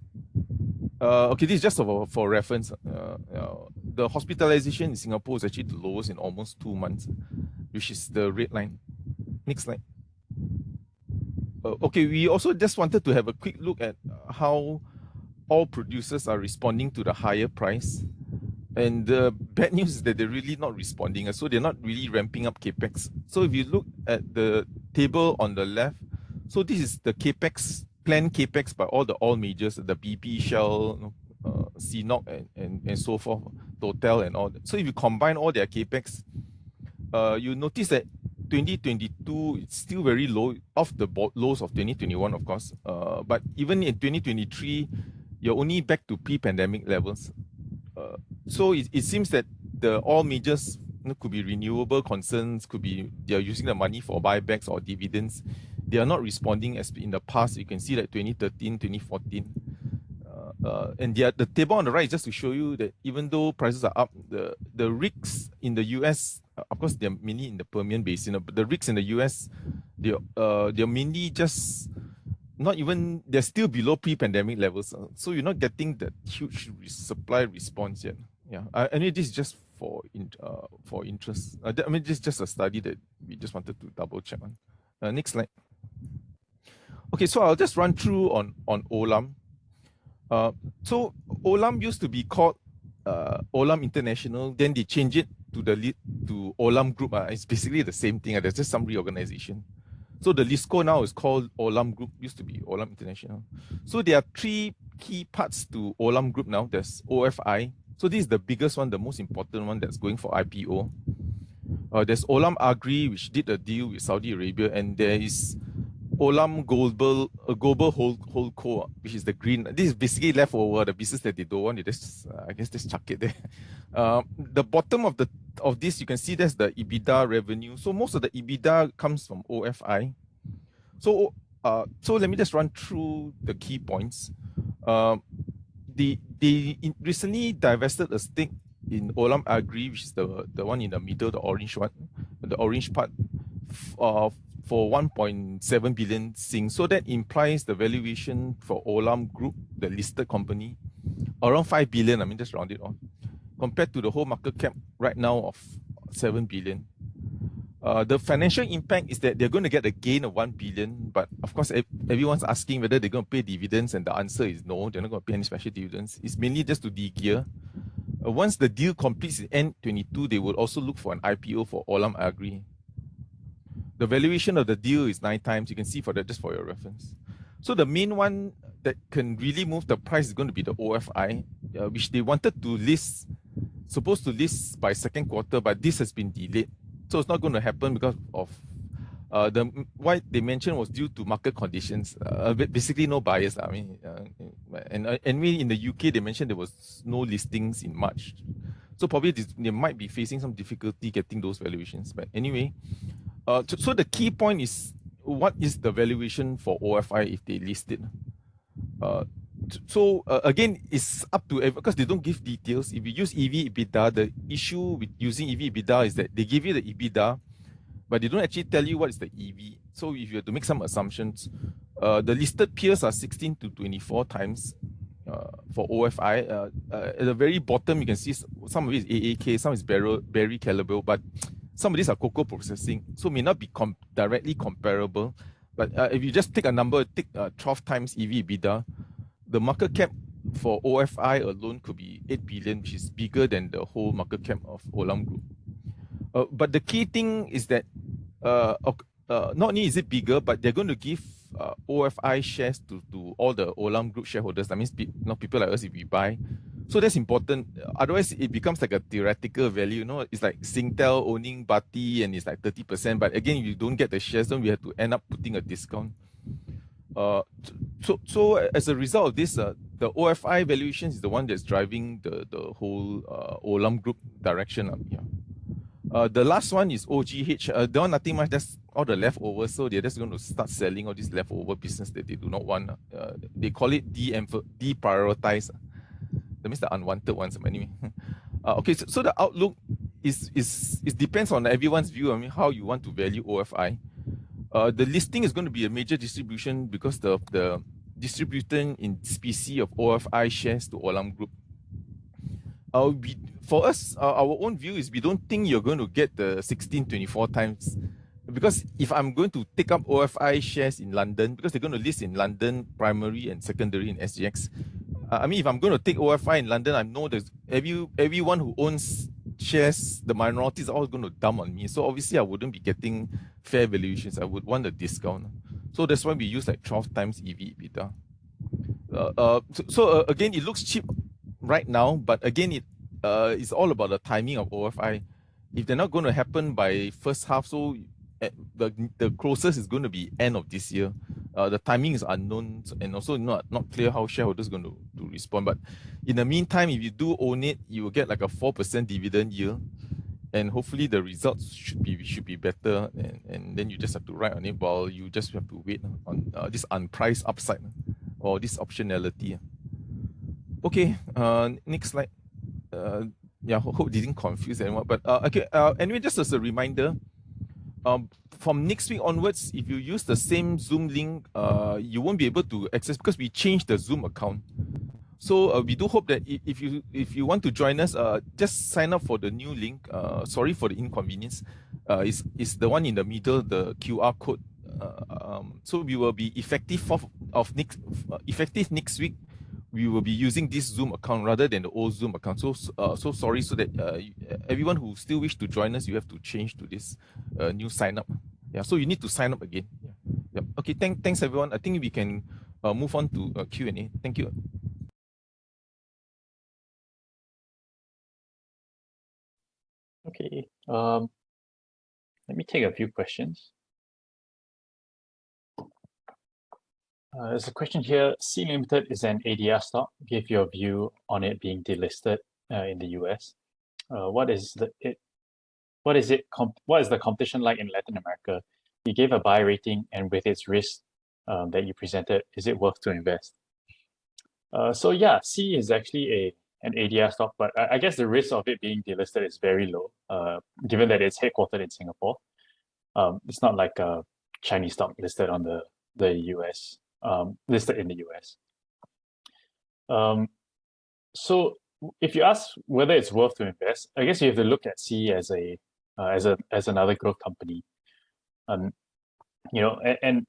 Okay, this is just for reference. The hospitalization in Singapore is actually the lowest in almost 2 months, which is the red line. Next slide. Okay, we also just wanted to have a quick look at how all producers are responding to the higher price. And the bad news is that they're really not responding. So they're not really ramping up CapEx. So if you look at the table on the left, so this is the CapEx, planned CapEx by all the oil majors, the BP, Shell, CNOOC, and so forth, Total and all that. So if you combine all their CapEx, you notice that 2022, it's still very low, off the lows of 2021, of course. But even in 2023, you're only back to pre-pandemic levels. So it seems that the oil majors could be renewable concerns, could be they're using the money for buybacks or dividends. They are not responding as in the past. You can see that 2013, 2014. And the table on the right is just to show you that even though prices are up, the rigs in the US, of course, they're mainly in the Permian Basin, but the rigs in the US, they're mainly just not even, they're still below pre-pandemic levels. So you're not getting that huge supply response yet. Yeah, I mean, this is just for interest. I mean, this is just a study that we just wanted to double check on. Next slide. Okay, so I'll just run through on Olam. So Olam used to be called Olam International, then they changed it to Olam Group. It's basically the same thing. There's just some reorganization. So the Lisco now is called Olam Group, used to be Olam International. So there are three key parts to Olam Group now. There's OFI. So this is the biggest one, the most important one that's going for IPO. There's Olam Agri, which did a deal with Saudi Arabia, and there is Olam Global Holdco, which is the green. This is basically leftover, the business that they don't want. You just, I guess, just chuck it there. The bottom of this, you can see that's the EBITDA revenue. So most of the EBITDA comes from OFI. So let me just run through the key points. They recently divested a stake in Olam Agri, which is the one in the middle, the orange one, the orange part, for 1.7 billion Sing. So that implies the valuation for Olam Group, the listed company, around 5 billion. I mean, just round it off, compared to the whole market cap right now of 7 billion. The financial impact is that they're going to get a gain of 1 billion, but of course, everyone's asking whether they're going to pay dividends, and the answer is no, they're not going to pay any special dividends. It's mainly just to de-gear. Once the deal completes in end 22, they will also look for an IPO for Olam Agri. The valuation of the deal is 9 times. You can see for that, just for your reference. So the main one that can really move the price is going to be the OFI, which they wanted to list, supposed to list by second quarter, but this has been delayed. So it's not going to happen because of what they mentioned was due to market conditions. Basically, no buyers. I mean, and we in the UK, they mentioned there was no listings in March. So probably they might be facing some difficulty getting those valuations. But anyway, so the key point is, what is the valuation for OFI if they list it? Again, it's up to, because they don't give details. If you use EV/EBITDA, the issue with using EV/EBITDA is that they give you the EBITDA, but they don't actually tell you what is the EV. So if you have to make some assumptions, the listed peers are 16 to 24 times for OFI. At the very bottom, you can see some of it is AAK, some is Berry Calibre, but some of these are cocoa processing, so may not be directly comparable. But if you just take a number, take 12 times EV/EBITDA, the market cap for OFI alone could be 8 billion, which is bigger than the whole market cap of Olam Group. But the key thing is that not only is it bigger, but they're going to give OFI shares to all the Olam Group shareholders. That means people like us, if we buy. So that's important. Otherwise, it becomes like a theoretical value. You know, it's like Singtel owning Bati and it's like 30%. But again, if you don't get the shares, then we have to end up putting a discount. So as a result of this, the OFI valuation is the one that's driving the whole Olam Group direction up here. The last one is OGH. They want nothing much, that's all the leftovers. So they're just going to start selling all this leftover business that they do not want. They call it deprioritize. That means the unwanted ones. Anyway, okay. So the outlook is depends on everyone's view. I mean, how you want to value OFI. The listing is going to be a major distribution because the distribution in specie of OFI shares to Olam Group. For us, our own view is we don't think you're going to get the 16-24 times, because if I'm going to take up OFI shares in London, because they're going to list in London, primary and secondary in SGX. I mean, if I'm going to take OFI in London, I know there's everyone who owns shares, the minorities are all going to dump on me. So obviously I wouldn't be getting fair valuations. I would want a discount. So that's why we use like 12 times EV/EBITDA. Again, it looks cheap right now, but again, it's all about the timing of OFI. If they're not going to happen by first half, so the closest is going to be end of this year. The timing is unknown and also not clear how shareholders are going to respond. But in the meantime, if you do own it, you will get like a 4% dividend yield, and hopefully the results should be better. And then you just have to ride on it while you just have to wait on this unpriced upside or this optionality. Okay, next slide. Yeah, hope didn't confuse anyone. But okay. Anyway, just as a reminder, from next week onwards, if you use the same Zoom link, you won't be able to access because we changed the Zoom account. So we do hope that if you want to join us, just sign up for the new link. Sorry for the inconvenience. It's the one in the middle, the QR code. So we will be effective next week. We will be using this Zoom account rather than the old Zoom account. So sorry, so that everyone who still wish to join us, you have to change to this new sign up. Yeah, so you need to sign up again. Yeah. Yep. Okay. Thanks everyone. I think we can move on to Q&A. Thank you. Okay. Let me take a few questions. There's a question here. C Limited is an ADR stock. Give your view on it being delisted in the US. What is the competition like in Latin America? You gave a buy rating, and with its risk that you presented, is it worth to invest? So yeah, C is actually an ADR stock, but I guess the risk of it being delisted is very low, given that it's headquartered in Singapore. It's not like a Chinese stock listed on the US, listed in the US. So if you ask whether it's worth to invest, I guess you have to look at C as another growth company. And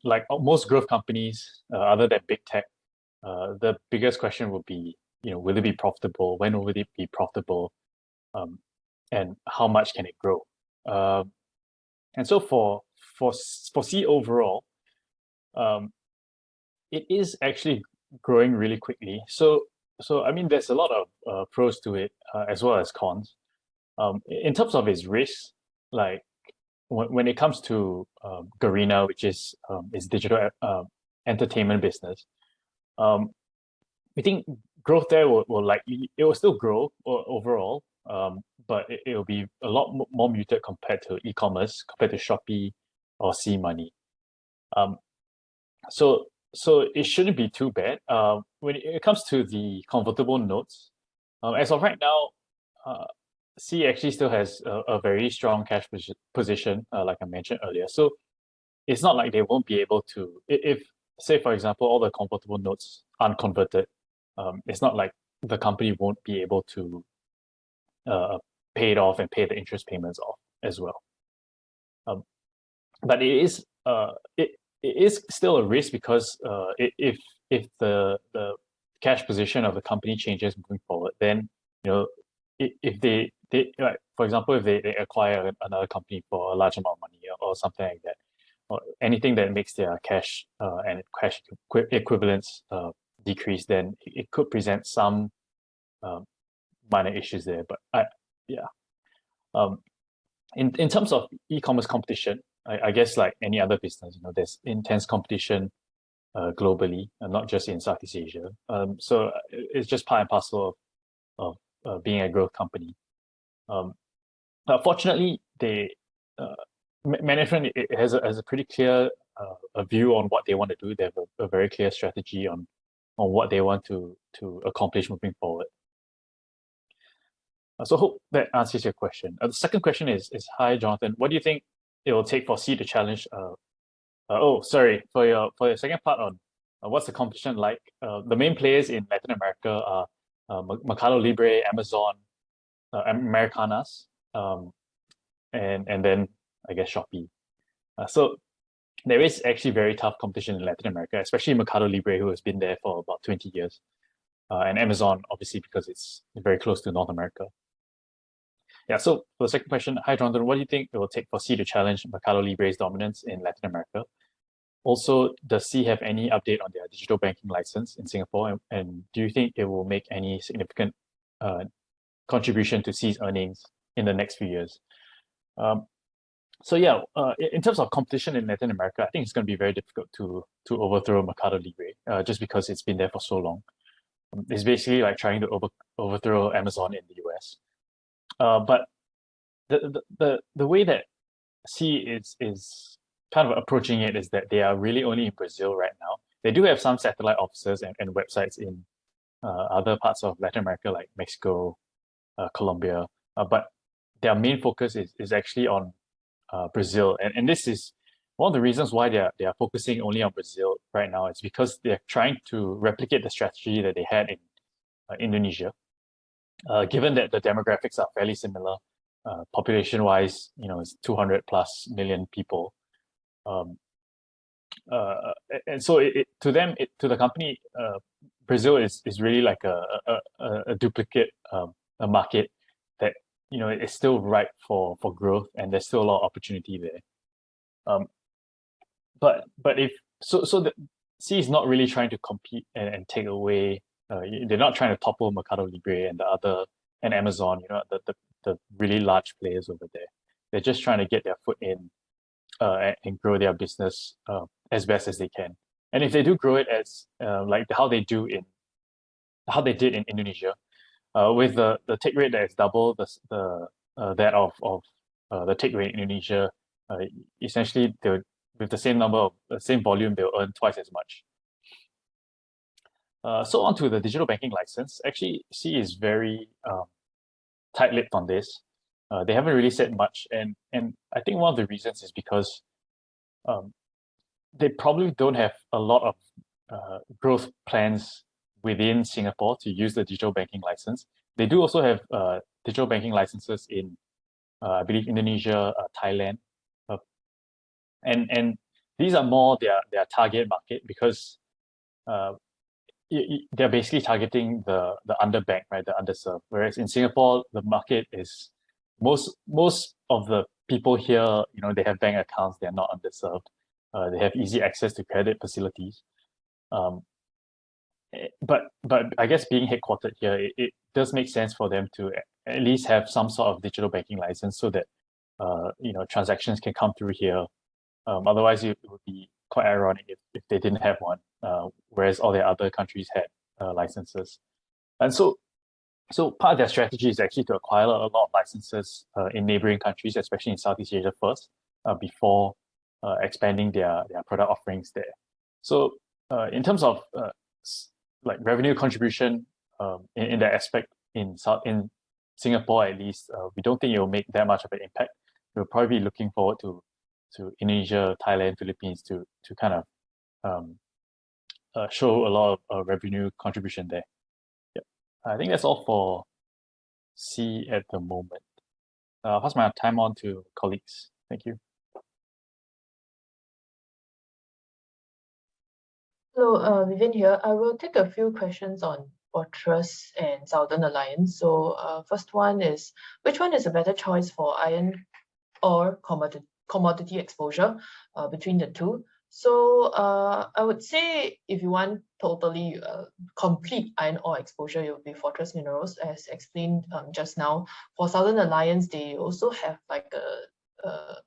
like most growth companies, other than big tech, the biggest question would be, will it be profitable? When will it be profitable? And how much can it grow? And so for C overall, it is actually growing really quickly. So I mean, there's a lot of pros to it as well as cons. In terms of its risks, like when it comes to Garena, which is its digital entertainment business, we think growth there will still grow overall, but it will be a lot more muted compared to e-commerce, compared to Shopee or C-Money. So it shouldn't be too bad. When it comes to the convertible notes, as of right now, C actually still has a very strong cash position, like I mentioned earlier. So it's not like they won't be able to, if say for example, all the convertible notes aren't converted, it's not like the company won't be able to pay it off and pay the interest payments off as well. But it is still a risk because if the cash position of the company changes moving forward, then if they like, for example, if they acquire another company for a large amount of money or something like that, or anything that makes their cash and cash equivalents decrease, then it could present some minor issues there. But in terms of e-commerce competition, I guess like any other business, there's intense competition globally, and not just in Southeast Asia. So it's just part and parcel of being a growth company. Fortunately, management has a pretty clear a view on what they want to do. They have a very clear strategy on what they want to accomplish moving forward. So I hope that answers your question. The second question is, hi Jonathan, what do you think it will take for C to challenge? Sorry, for your second part on what's the competition like? The main players in Latin America are Mercado Libre, Amazon, Americanas, and then I guess Shopee. So there is actually very tough competition in Latin America, especially Mercado Libre, who has been there for about 20 years, and Amazon, obviously, because it's very close to North America. Yeah, so for the second question, hi Jonathan, what do you think it will take for C to challenge Mercado Libre's dominance in Latin America? Also, does C have any update on their digital banking license in Singapore? And do you think it will make any significant contribution to C's earnings in the next few years? So yeah, in terms of competition in Latin America, I think it's going to be very difficult to overthrow Mercado Libre, just because it's been there for so long. It's basically like trying to overthrow Amazon in the US. But the way that C is kind of approaching it is that they are really only in Brazil right now. They do have some satellite offices and websites in other parts of Latin America, like Mexico, Colombia, but their main focus is actually on Brazil, and this is one of the reasons why they are focusing only on Brazil right now. It's because they're trying to replicate the strategy that they had in Indonesia. Given that the demographics are fairly similar, population-wise, it's 200 plus million people, and so to the company, Brazil is really like a duplicate a market that is still ripe for growth, and there's still a lot of opportunity there. if the C is not really trying to compete and take away. They're not trying to topple Mercado Libre and the other and Amazon. The really large players over there. They're just trying to get their foot in and grow their business as best as they can. And if they do grow it as like how they did in Indonesia, with the take rate that is double the that of the take rate in Indonesia, essentially with the same same volume, they'll earn twice as much. So on to the digital banking license. Actually, C is very tight-lipped on this. They haven't really said much, and I think one of the reasons is because they probably don't have a lot of growth plans within Singapore to use the digital banking license. They do also have digital banking licenses in, I believe, Indonesia, Thailand, and these are more their target market because they're basically targeting the underbanked, right, the underserved. Whereas in Singapore, the market is most of the people here, they have bank accounts, they're not underserved. They have easy access to credit facilities. But I guess being headquartered here, it does make sense for them to at least have some sort of digital banking license so that transactions can come through here. Otherwise, it would be quite ironic if they didn't have one, whereas all the other countries had licenses. And so part of their strategy is actually to acquire a lot of licenses in neighboring countries, especially in Southeast Asia first, before expanding their product offerings there. So in terms of like revenue contribution in that aspect in Singapore at least, we don't think it will make that much of an impact. We'll probably be looking forward to Indonesia, Thailand, Philippines to kind of show a lot of revenue contribution there. Yeah, I think that's all for C at the moment. I'll pass my time on to colleagues. Thank you. Hello, Vivian here. I will take a few questions on Fortress and Southern Alliance. So first one is, which one is a better choice for iron ore commodity exposure between the two? So I would say if you want totally complete iron ore exposure, it would be Fortress Minerals, as explained just now. For Southern Alliance, they also have like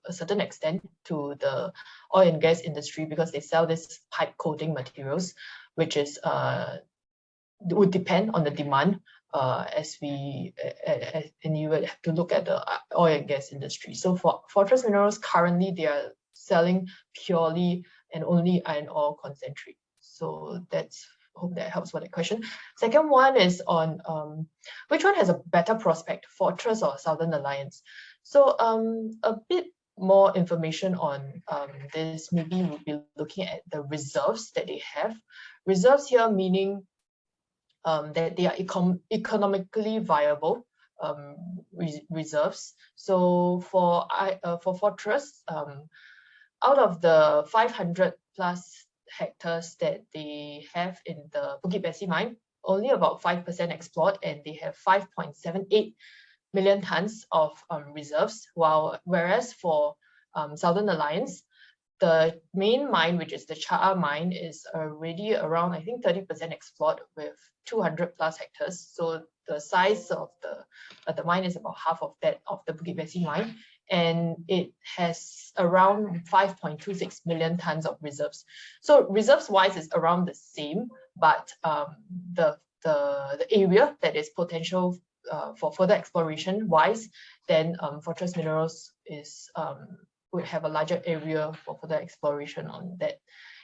a certain extent to the oil and gas industry because they sell this pipe coating materials, which is would depend on the demand and you would have to look at the oil and gas industry. So for Fortress Minerals, currently they are selling purely and only iron ore concentrate. So hope that helps for that question. Second one is on which one has a better prospect, Fortress or Southern Alliance? So a bit more information on this, maybe we'll be looking at the reserves that they have. Reserves here meaning that they are economically viable reserves. So for Fortress, out of the 500 plus hectares that they have in the Bukit Besi mine, only about 5% explored, and they have 5.78 million tons of reserves, whereas for Southern Alliance, the main mine, which is the Cha'a mine, is already around, I think, 30% explored with 200 plus hectares. So the size of the mine is about half of that of the Bukit Besi mine, and it has around 5.26 million tons of reserves. So reserves wise is around the same, but the area that is potential for further exploration wise, then Fortress Minerals would have a larger area for further exploration on that.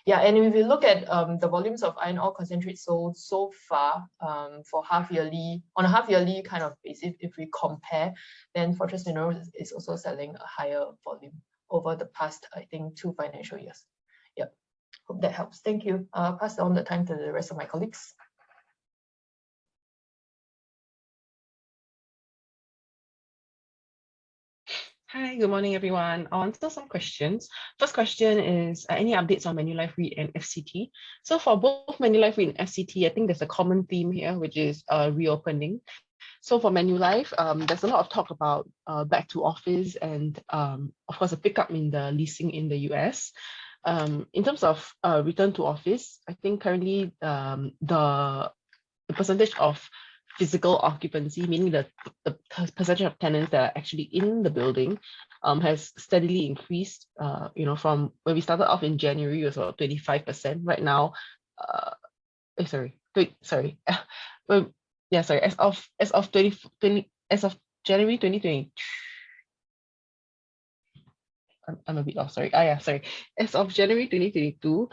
Yeah, and if you look at the volumes of iron ore concentrate sold so far for on a half yearly kind of basis, if we compare, then Fortress Minerals is also selling a higher volume over the past, I think, 2 financial years. Yep, hope that helps. Thank you. I'll pass on the time to the rest of my colleagues. Hi, good morning, everyone. I'll answer some questions. First question is any updates on Manulife REIT and FCT? So for both Manulife REIT and FCT, I think there's a common theme here, which is reopening. So for Manulife, there's a lot of talk about back to office and of course a pickup in the leasing in the US. In terms of return to office, I think currently the percentage of physical occupancy, meaning the percentage of tenants that are actually in the building, has steadily increased. From when we started off in January, it was about 25%. Right now, well, yeah, sorry. As of January 2020. I'm a bit off, sorry. Sorry. As of January 2022,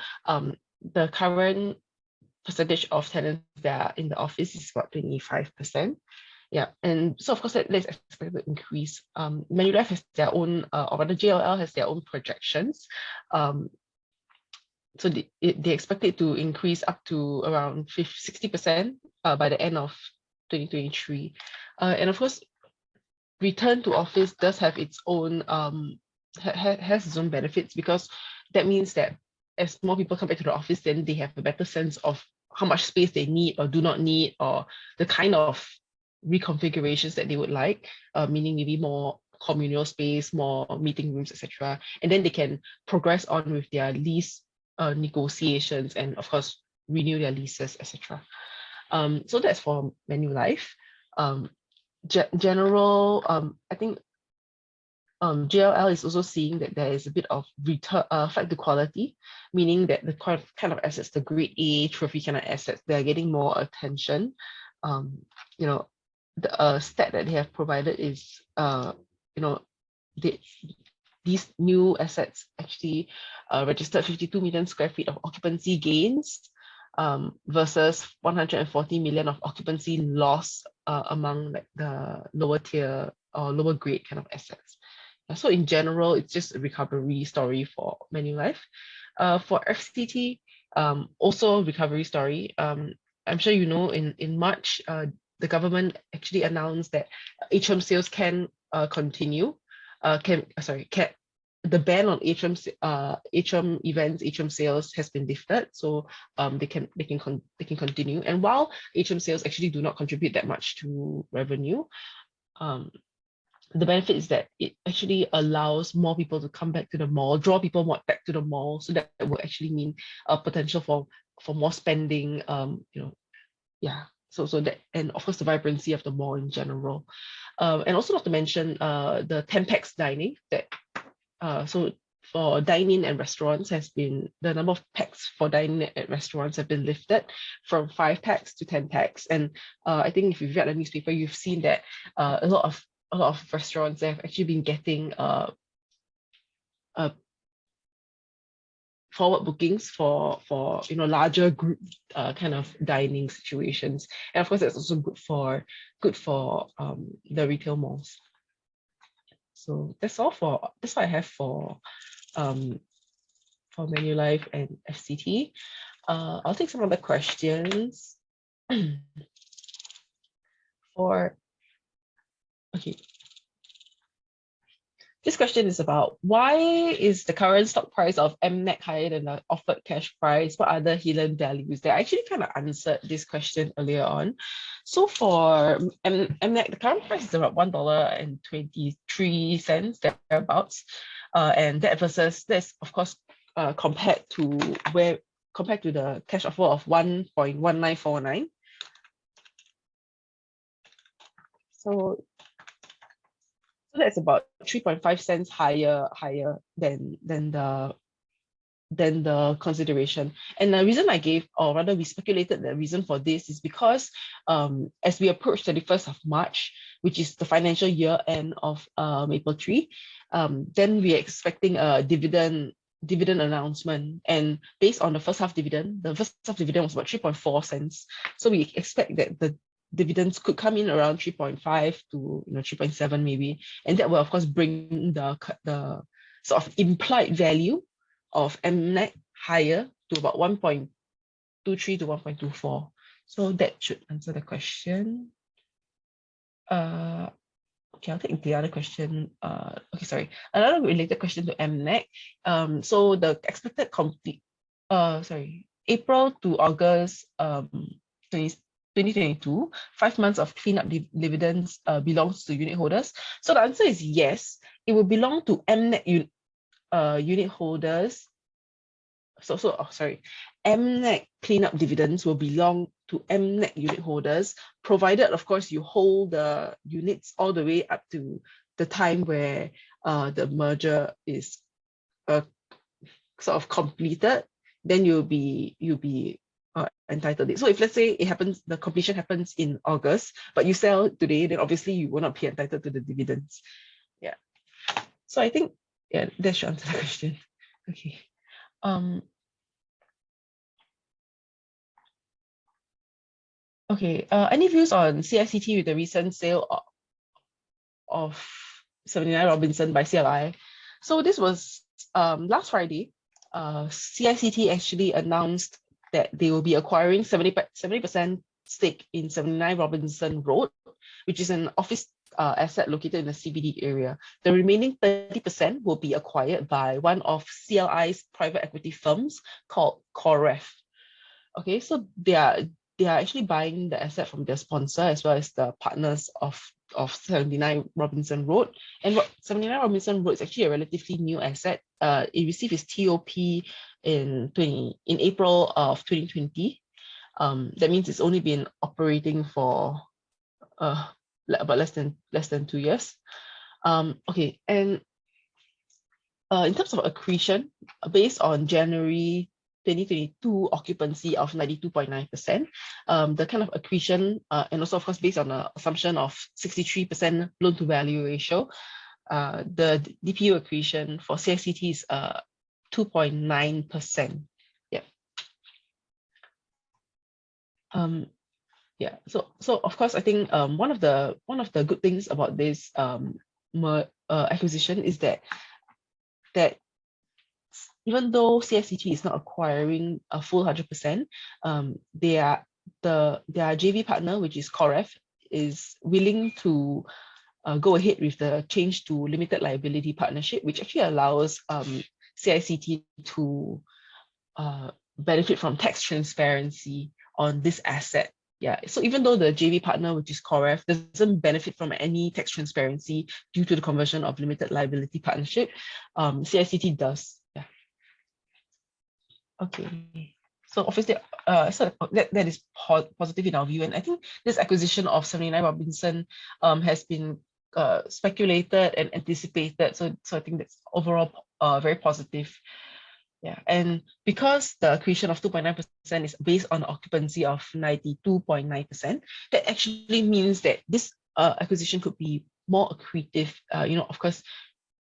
the current percentage of tenants that are in the office is about 25%. Yeah, and so of course that's expected to increase. Manulife has their own, or rather JLL has their own projections. So they expect it to increase up to around 60% by the end of 2023. And of course, return to office does have its own has its own benefits, because that means that as more people come back to the office, then they have a better sense of how much space they need or do not need, or the kind of reconfigurations that they would like, meaning maybe more communal space, more meeting rooms, etc. And then they can progress on with their lease negotiations and of course renew their leases, etc. So that's for Manulife. General, I think JLL is also seeing that there is a bit of return flight to quality, meaning that the kind of assets, the grade A trophy kind of assets, they're getting more attention. The stat that they have provided is, these new assets actually registered 52 million square feet of occupancy gains versus 140 million of occupancy loss among like the lower tier or lower grade kind of assets. So in general, it's just a recovery story for Manulife. For FCT, also recovery story. I'm sure you know in March, the government actually announced that HM sales can continue. The ban on HM events, HM sales has been lifted, so they can continue. And while HM sales actually do not contribute that much to revenue, the benefit is that it actually allows more people to come back to the mall, draw people more back to the mall, so that will actually mean a potential for more spending. So that, and of course the vibrancy of the mall in general, and also not to mention the 10 pax dining that so for dine-in and restaurants the number of pax for dining at restaurants have been lifted from 5 pax to 10 pax. And I think if you've read the newspaper, you've seen that a lot of restaurants have actually been getting forward bookings for larger group kind of dining situations, and of course that's also good for the retail malls. So that's what I have for Manulife and FCT. I'll take some other questions. This question is about, why is the current stock price of MNACT higher than the offered cash price? What are the hidden values? They actually kind of answered this question earlier on. So for MNACT, the current price is about $1.23 thereabouts, and that's of course compared to the cash offer of 1.1949. So that's about 3.5 cents higher than the consideration. And the reason I gave, or rather we speculated the reason for this, is because as we approach 31st of March, which is the financial year end of Mapletree, then we're expecting a dividend announcement. And based on the first half dividend was about 3.4 cents. So we expect that the dividends could come in around 3.5 to 3.7 maybe, and that will of course bring the sort of implied value of MNACT higher to about 1.23 to 1.24. So that should answer the question. Okay, I'll take the other question. Another related question to MNACT. So the expected April to August 2022, 5 months of cleanup dividends belongs to unit holders. So the answer is yes, it will belong to MNACT unit holders MNACT cleanup dividends will belong to MNACT unit holders, provided, of course, you hold the units all the way up to the time where the merger is sort of completed, then you'll be entitled it. So if let's say it happens, the completion happens in August, but you sell today, then obviously you will not be entitled to the dividends. Yeah. So I think that should answer the question. Okay. Okay. Any views on CICT with the recent sale of 79 Robinson by CLI? So this was last Friday. CICT actually announced that they will be acquiring 70% stake in 79 Robinson Road, which is an office asset located in the CBD area. The remaining 30% will be acquired by one of CLI's private equity firms called Coref. Okay, so they are actually buying the asset from their sponsor as well as the partners of 79 Robinson Road. And 79 Robinson Road is actually a relatively new asset. It received its TOP in April of 2020. That means it's only been operating for about less than 2 years. Okay, and in terms of accretion, based on January 2022 occupancy of 92.9%, the kind of accretion, and also of course based on the assumption of 63% loan to value ratio, the DPU accretion for CICT is 2.9%. Yeah. Yeah. So of course I think one of the good things about this acquisition is that even though CICT is not acquiring a full 100%, their JV partner, which is Coref, is willing to go ahead with the change to limited liability partnership, which actually allows CICT to benefit from tax transparency on this asset. Yeah, so even though the JV partner, which is Coref, doesn't benefit from any tax transparency due to the conversion of limited liability partnership, CICT does. Yeah. Okay. So obviously, so that is positive in our view, and I think this acquisition of 79 Robinson has been speculated and anticipated. So I think that's overall very positive. Yeah, and because the accretion of 2.9% is based on occupancy of 92.9%, that actually means that this acquisition could be more accretive. Of course,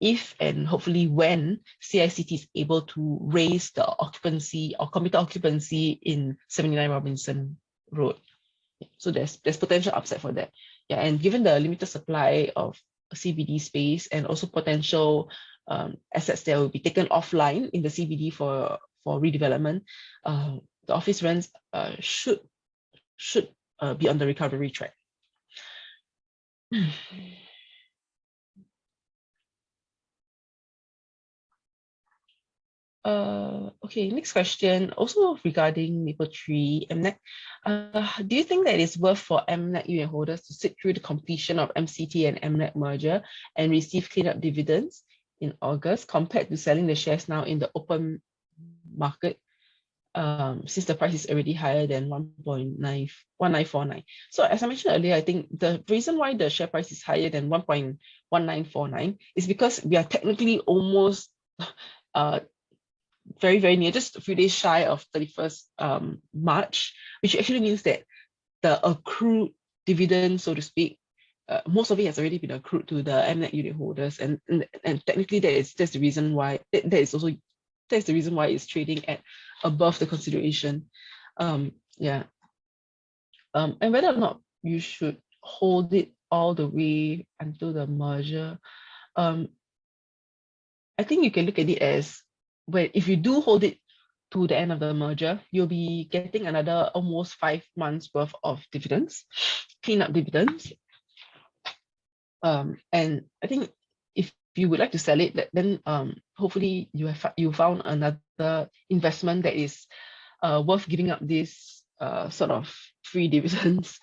if and hopefully when CICT is able to raise the occupancy or committed occupancy in 79 Robinson Road. So there's potential upside for that. Yeah, and given the limited supply of CBD space and also potential assets that will be taken offline in the CBD for redevelopment, the office rents should be on the recovery track. Okay, next question, also regarding Mapletree MNACT. Do you think that it's worth for MNACT unit holders to sit through the completion of MCT and MNACT merger and receive cleanup dividends in August compared to selling the shares now in the open market, since the price is already higher than 1949? So as I mentioned earlier, I think the reason why the share price is higher than 1.1949 is because we are technically almost very, very near, just a few days shy of 31st March, which actually means that the accrued dividend, so to speak, most of it has already been accrued to the MNACT unit holders, and technically that's the reason why that's the reason why it's trading at above the consideration. Yeah. And whether or not you should hold it all the way until the merger, I think you can look at it as, well, if you do hold it to the end of the merger, you'll be getting another almost 5 months worth of dividends, cleanup dividends. And I think if you would like to sell it, then hopefully you found another investment that is worth giving up this sort of free dividends.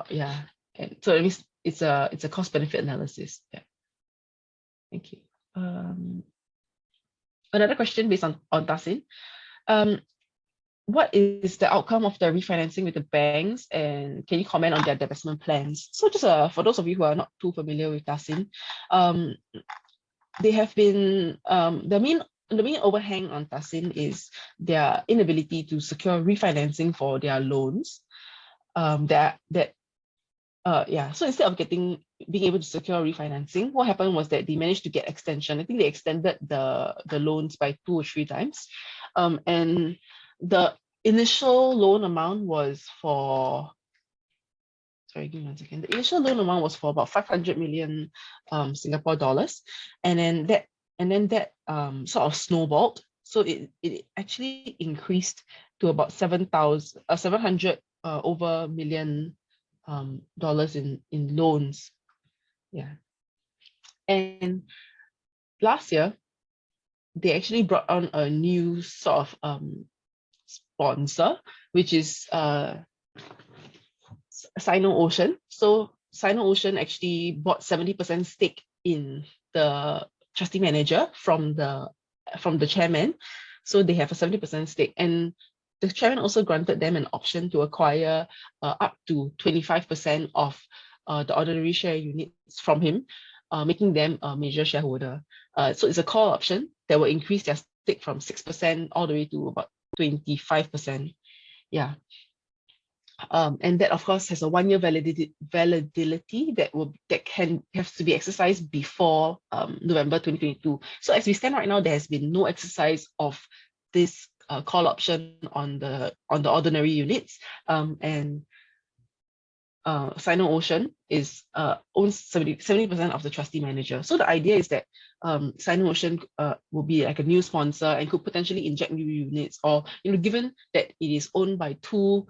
Yeah, and so at least it's a cost benefit analysis. Yeah. Thank you. Another question based on Tasin. What is the outcome of the refinancing with the banks, and can you comment on their divestment plans? So just for those of you who are not too familiar with Dasin, they have been the main overhang on Dasin is their inability to secure refinancing for their loans. So instead of being able to secure refinancing, what happened was that they managed to get extension. I think they extended the loans by 2 or 3 times, and the initial loan amount was for, sorry, give me 1 second. The initial loan amount was for about 500 million Singapore dollars, and then that sort of snowballed. So it actually increased to about 700 over million dollars in loans. Yeah, and last year they actually brought on a new sort of sponsor, which is Sino-Ocean. So Sino-Ocean actually bought 70% stake in the trustee manager from the chairman. So they have a 70% stake, and the chairman also granted them an option to acquire up to 25% of the ordinary share units from him, making them a major shareholder. So it's a call option that will increase their stake from 6% all the way to about 25%. Yeah. And that of course has a 1-year validity that has to be exercised before November 2022. So as we stand right now, there has been no exercise of this call option on the ordinary units, and Sino-Ocean owns 70% of the trustee manager. So the idea is that Sino-Ocean will be like a new sponsor and could potentially inject new units, or given that it is owned by two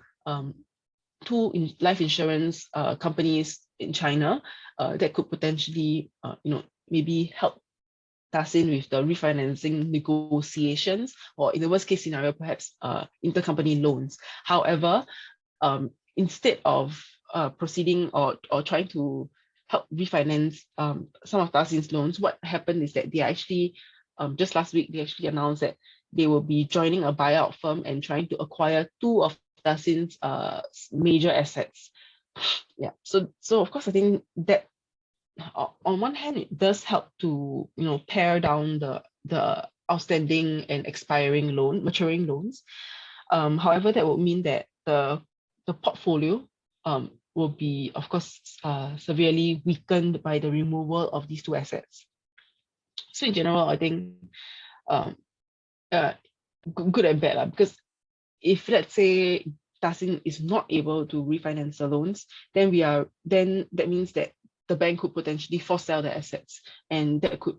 life insurance companies in China, that could potentially maybe help Dasin with the refinancing negotiations, or in the worst case scenario, perhaps intercompany loans. However, instead of proceeding or trying to help refinance some of Dasin's loans, what happened is that they actually, just last week, they actually announced that they will be joining a buyout firm and trying to acquire 2 of Dasin's major assets. Yeah, so of course I think that on one hand it does help to pare down the outstanding and maturing loans. However, that would mean that the portfolio will be, of course, severely weakened by the removal of these 2 assets. So in general, I think good and bad, because if let's say Dasin is not able to refinance the loans, then that means that the bank could potentially force sell the assets, and that could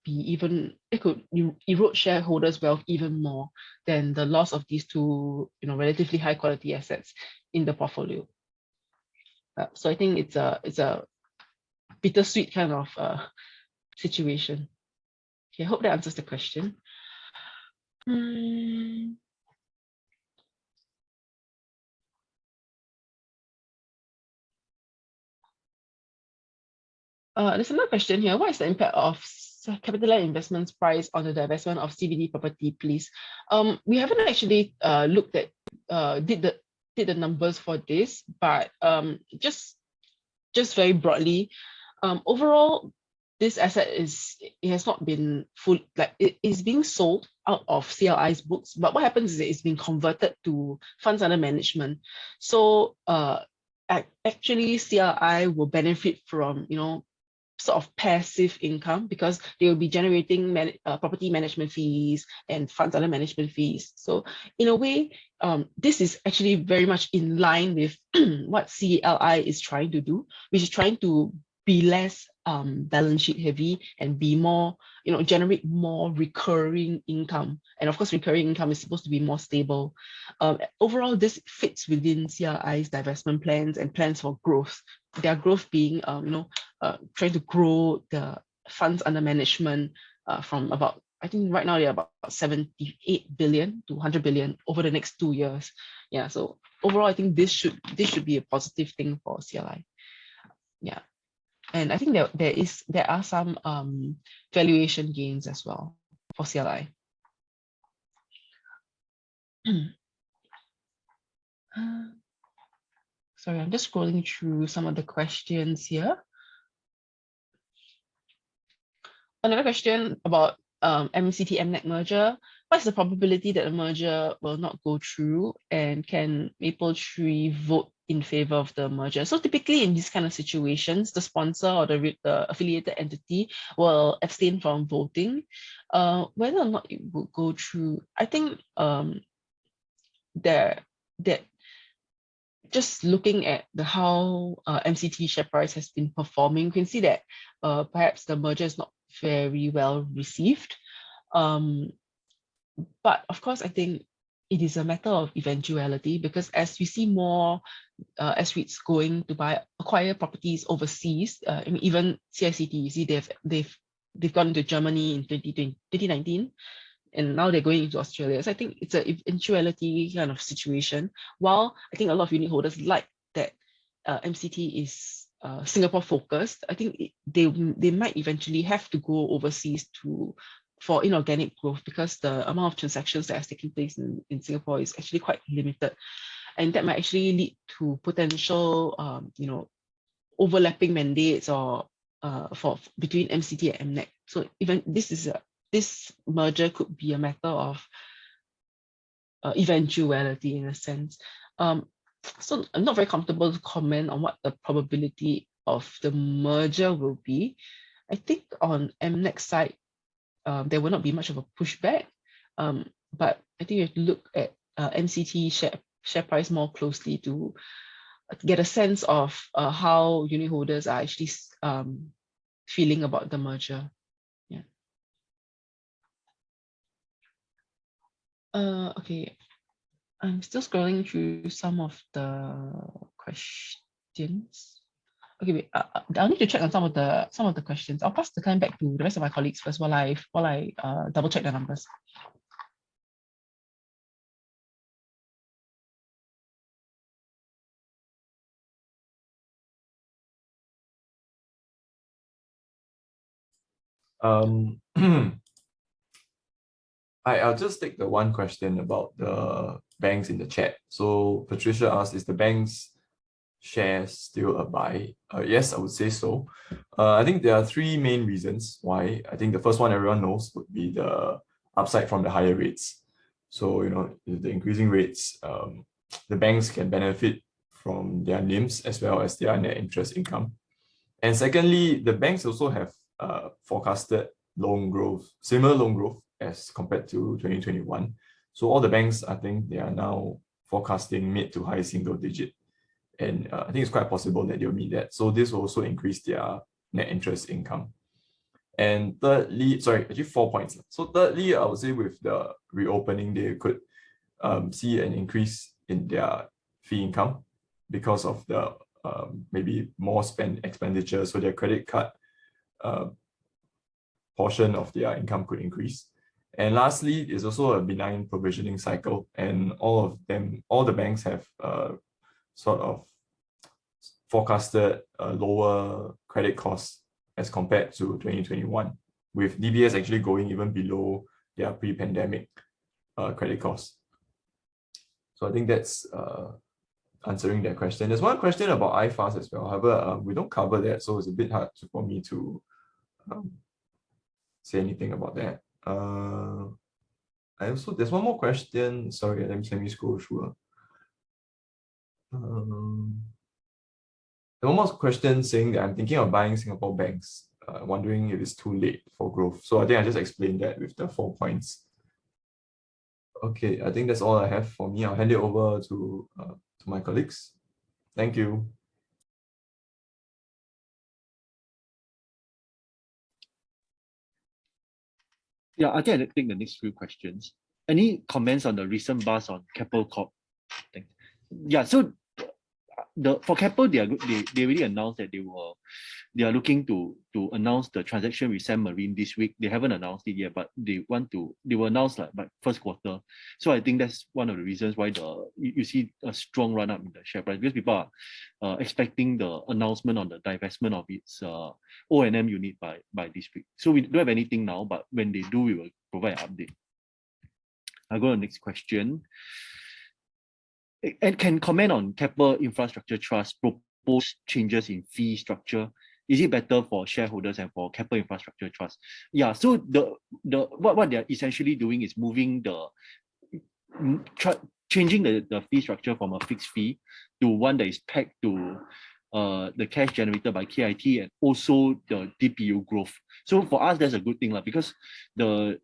erode shareholders' wealth even more than the loss of these 2 relatively high quality assets in the portfolio. So I think it's a bittersweet kind of situation. Okay, I hope that answers the question. There's another question here. What is the impact of capital investments price on the divestment of CBD property, please? We haven't actually looked at did the numbers for this, but just very broadly, overall, this asset has not been full, like it is being sold out of CLI's books, but what happens is that it's been converted to funds under management. So actually CLI will benefit from sort of passive income, because they will be generating property management fees and funds under management fees. So in a way, this is actually very much in line with what CLI is trying to do, which is trying to be less balance sheet heavy and be more, generate more recurring income. And of course, recurring income is supposed to be more stable. Overall, this fits within CLI's divestment plans and plans for growth. Their growth being, trying to grow the funds under management from about, I think right now they're about 78 billion to 100 billion over the next 2 years. Yeah, so overall, I think this should be a positive thing for CLI. Yeah. And I think there are some valuation gains as well for CLI. Sorry, I'm just scrolling through some of the questions here. Another question about MCT MNACT merger. What's the probability that the merger will not go through, and can Mapletree vote in favor of the merger? So typically in these kind of situations, the sponsor or the affiliated entity will abstain from voting. Whether or not it will go through, I think that just looking at how MCT share price has been performing, you can see that perhaps the merger is not very well received. But of course, I think it is a matter of eventuality, because as we see more REITs going to acquire properties overseas, I mean, even CICT, you see they've gone to Germany in 2019, and now they're going into Australia. So I think it's an eventuality kind of situation. While I think a lot of unit holders like that MCT is Singapore focused, I think they might eventually have to go overseas for inorganic growth, because the amount of transactions that is taking place in Singapore is actually quite limited. And that might actually lead to potential overlapping mandates or between MCT and MNACT. So even this merger could be a matter of eventuality in a sense. So I'm not very comfortable to comment on what the probability of the merger will be. I think on MNACT side, there will not be much of a pushback, but I think you have to look at MCT share price more closely to get a sense of how unit holders are actually feeling about the merger. Yeah. Okay, I'm still scrolling through some of the questions. Okay, wait, I'll need to check on some of the questions. I'll pass the time back to the rest of my colleagues first while I double check the numbers. I'll just take the one question about the banks in the chat. So Patricia asked, is the bank's shares still a buy? Yes, I would say so. I think there are three main reasons why. I think the first one everyone knows would be the upside from the higher rates. So, with the increasing rates, the banks can benefit from their NIMs as well as their net interest income. And secondly, the banks also have forecasted similar loan growth as compared to 2021. So all the banks, I think they are now forecasting mid to high single digit. And I think it's quite possible that they'll meet that. So this will also increase their net interest income. And thirdly, actually 4 points. So thirdly, I would say with the reopening, they could see an increase in their fee income because of the maybe more expenditure. So their credit card portion of their income could increase. And lastly, it's also a benign provisioning cycle, and all the banks have sort of forecasted lower credit costs as compared to 2021, with DBS actually going even below their pre-pandemic credit costs. So I think that's answering that question. There's one question about iFAST as well. However, we don't cover that, so it's a bit hard for me to say anything about that. There's one more question. Sorry, let me scroll through. One more question saying that I'm thinking of buying Singapore banks, wondering if it's too late for growth. So I think I just explained that with the 4 points. Okay, I think that's all I have for me. I'll hand it over to my colleagues. Thank you. Yeah, I think I'll take the next few questions. Any comments on the recent buzz on Keppel Corp thing? Yeah, so for Keppel, they already announced that they are looking to announce the transaction with Sam Marine this week. They haven't announced it yet, but they will announce by first quarter. So I think that's one of the reasons why you see a strong run up in the share price, because people are expecting the announcement on the divestment of its O&M unit by this week. So we don't have anything now, but when they do, we will provide an update. I'll go to the next question. And can comment on Keppel Infrastructure Trust proposed changes in fee structure. Is it better for shareholders and for Keppel Infrastructure Trust? Yeah, so what they're essentially doing is moving changing the fee structure from a fixed fee to one that is pegged to the cash generated by KIT and also the DPU growth. So for us, that's a good thing, because they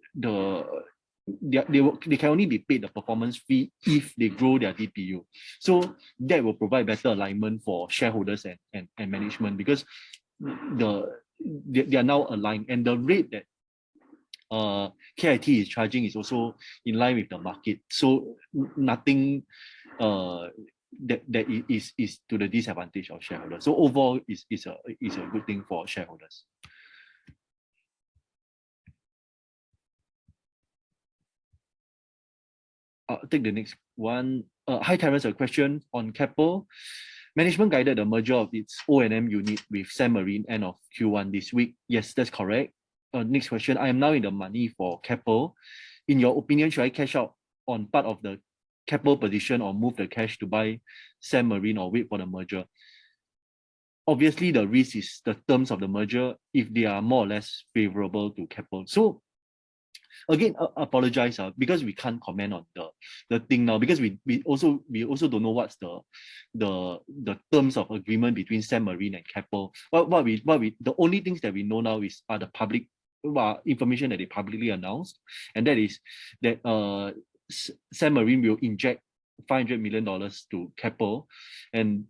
can only be paid the performance fee if they grow their DPU. So that will provide better alignment for shareholders and management, because they are now aligned, and the rate that KIT is charging is also in line with the market. So nothing that is to the disadvantage of shareholders. So overall, is a good thing for shareholders. I'll take the next one. Hi Terence, a question on Keppel. Management guided the merger of its O&M unit with Sam Marine end of Q1 this week. Yes, that's correct. Next question. I am now in the money for Keppel. In your opinion, should I cash out on part of the Keppel position or move the cash to buy Sam Marine or wait for the merger? Obviously, the risk is the terms of the merger if they are more or less favorable to Keppel. So again, apologize because we can't comment on the thing now, because we also don't know what's the terms of agreement between Sam Marine and Keppel. The only things that we know now are the public information that they publicly announced, and that is that Sam Marine will inject $500 million to Keppel, and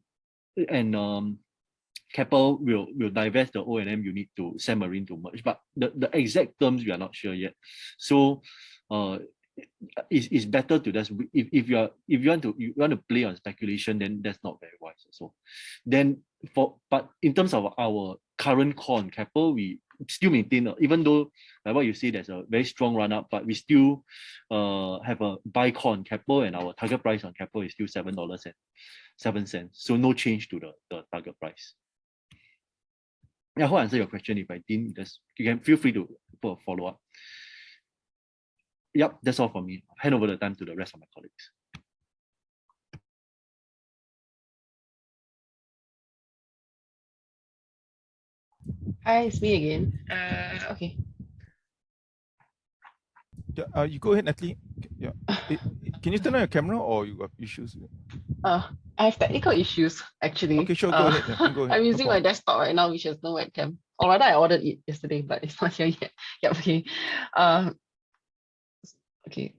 Keppel will divest the O&M unit to Sam Marine to merge, but the exact terms we are not sure yet. So it's better to just, if you want to play on speculation, then that's not very wise. So then but in terms of our current call on Keppel, we still maintain, even though like what you say, there's a very strong run up, but we still have a buy call on Keppel, and our target price on Keppel is still $7.07. So no change to the target price. I hope I answered your question. If I didn't, you can feel free to put a follow-up. Yep, that's all for me. I'll hand over the time to the rest of my colleagues. Hi, it's me again. Okay. Yeah, you go ahead, Natalie. Yeah. Can you turn on your camera, or you got issues? I have technical issues actually. Okay, sure, go ahead. Yeah, go ahead. I'm using my desktop right now, which has no webcam. Or rather, I ordered it yesterday, but it's not here yet. Yeah, okay. Okay.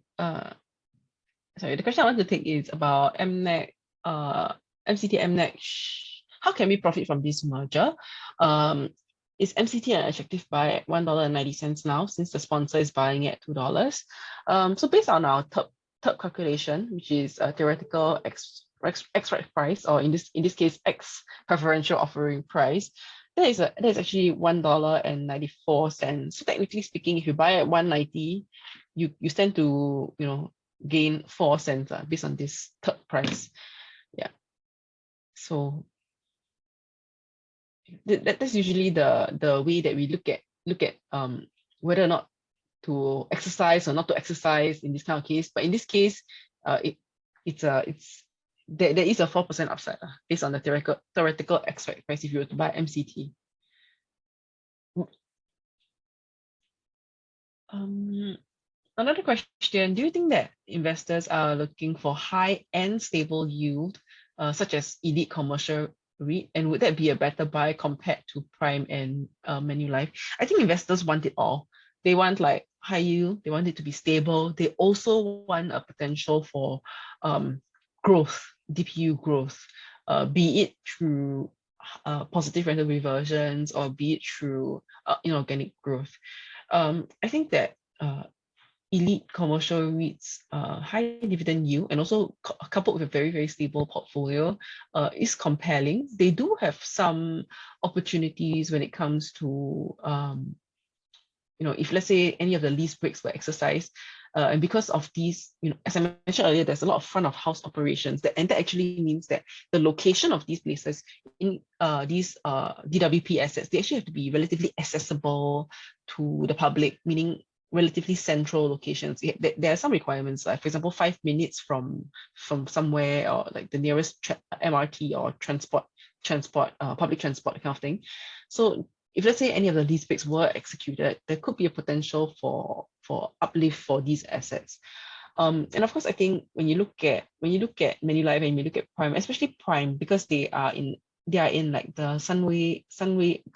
Sorry, the question I want to take is about MCT MNACT. How can we profit from this merger? Is MCT an attractive buy at $1.90 now, since the sponsor is buying it at $2? So based on our third calculation, which is a theoretical extract price, or in this case, X preferential offering price, that is actually $1.94. So technically speaking, if you buy at $1.90, you stand to gain 4 cents based on this third price. Yeah. So that's usually the way that we look at whether or not to exercise or not to exercise in this kind of case. But in this case, there is a 4% upside based on the theoretical extract price if you were to buy MCT. Another question: do you think that investors are looking for high-end stable yield, such as elite commercial REIT, and would that be a better buy compared to Prime and Manulife? I think investors want it all. They want like high yield, they want it to be stable. They also want a potential for growth, DPU growth, be it through positive rental reversions or be it through inorganic growth. I think that elite commercial REITs, high dividend yield, and also coupled with a very, very stable portfolio is compelling. They do have some opportunities when it comes to, if let's say any of the lease breaks were exercised, and because of these, as I mentioned earlier, there's a lot of front of house operations, and that actually means that the location of these places in these DWP assets, they actually have to be relatively accessible to the public, meaning relatively central locations. There are some requirements, like for example, 5 minutes from somewhere, or like the nearest MRT or public transport kind of thing. So if let's say any of the lease breaks were executed, there could be a potential for uplift for these assets. And of course, I think when you look at Manulife and you look at Prime, especially Prime, because they are in like the Sun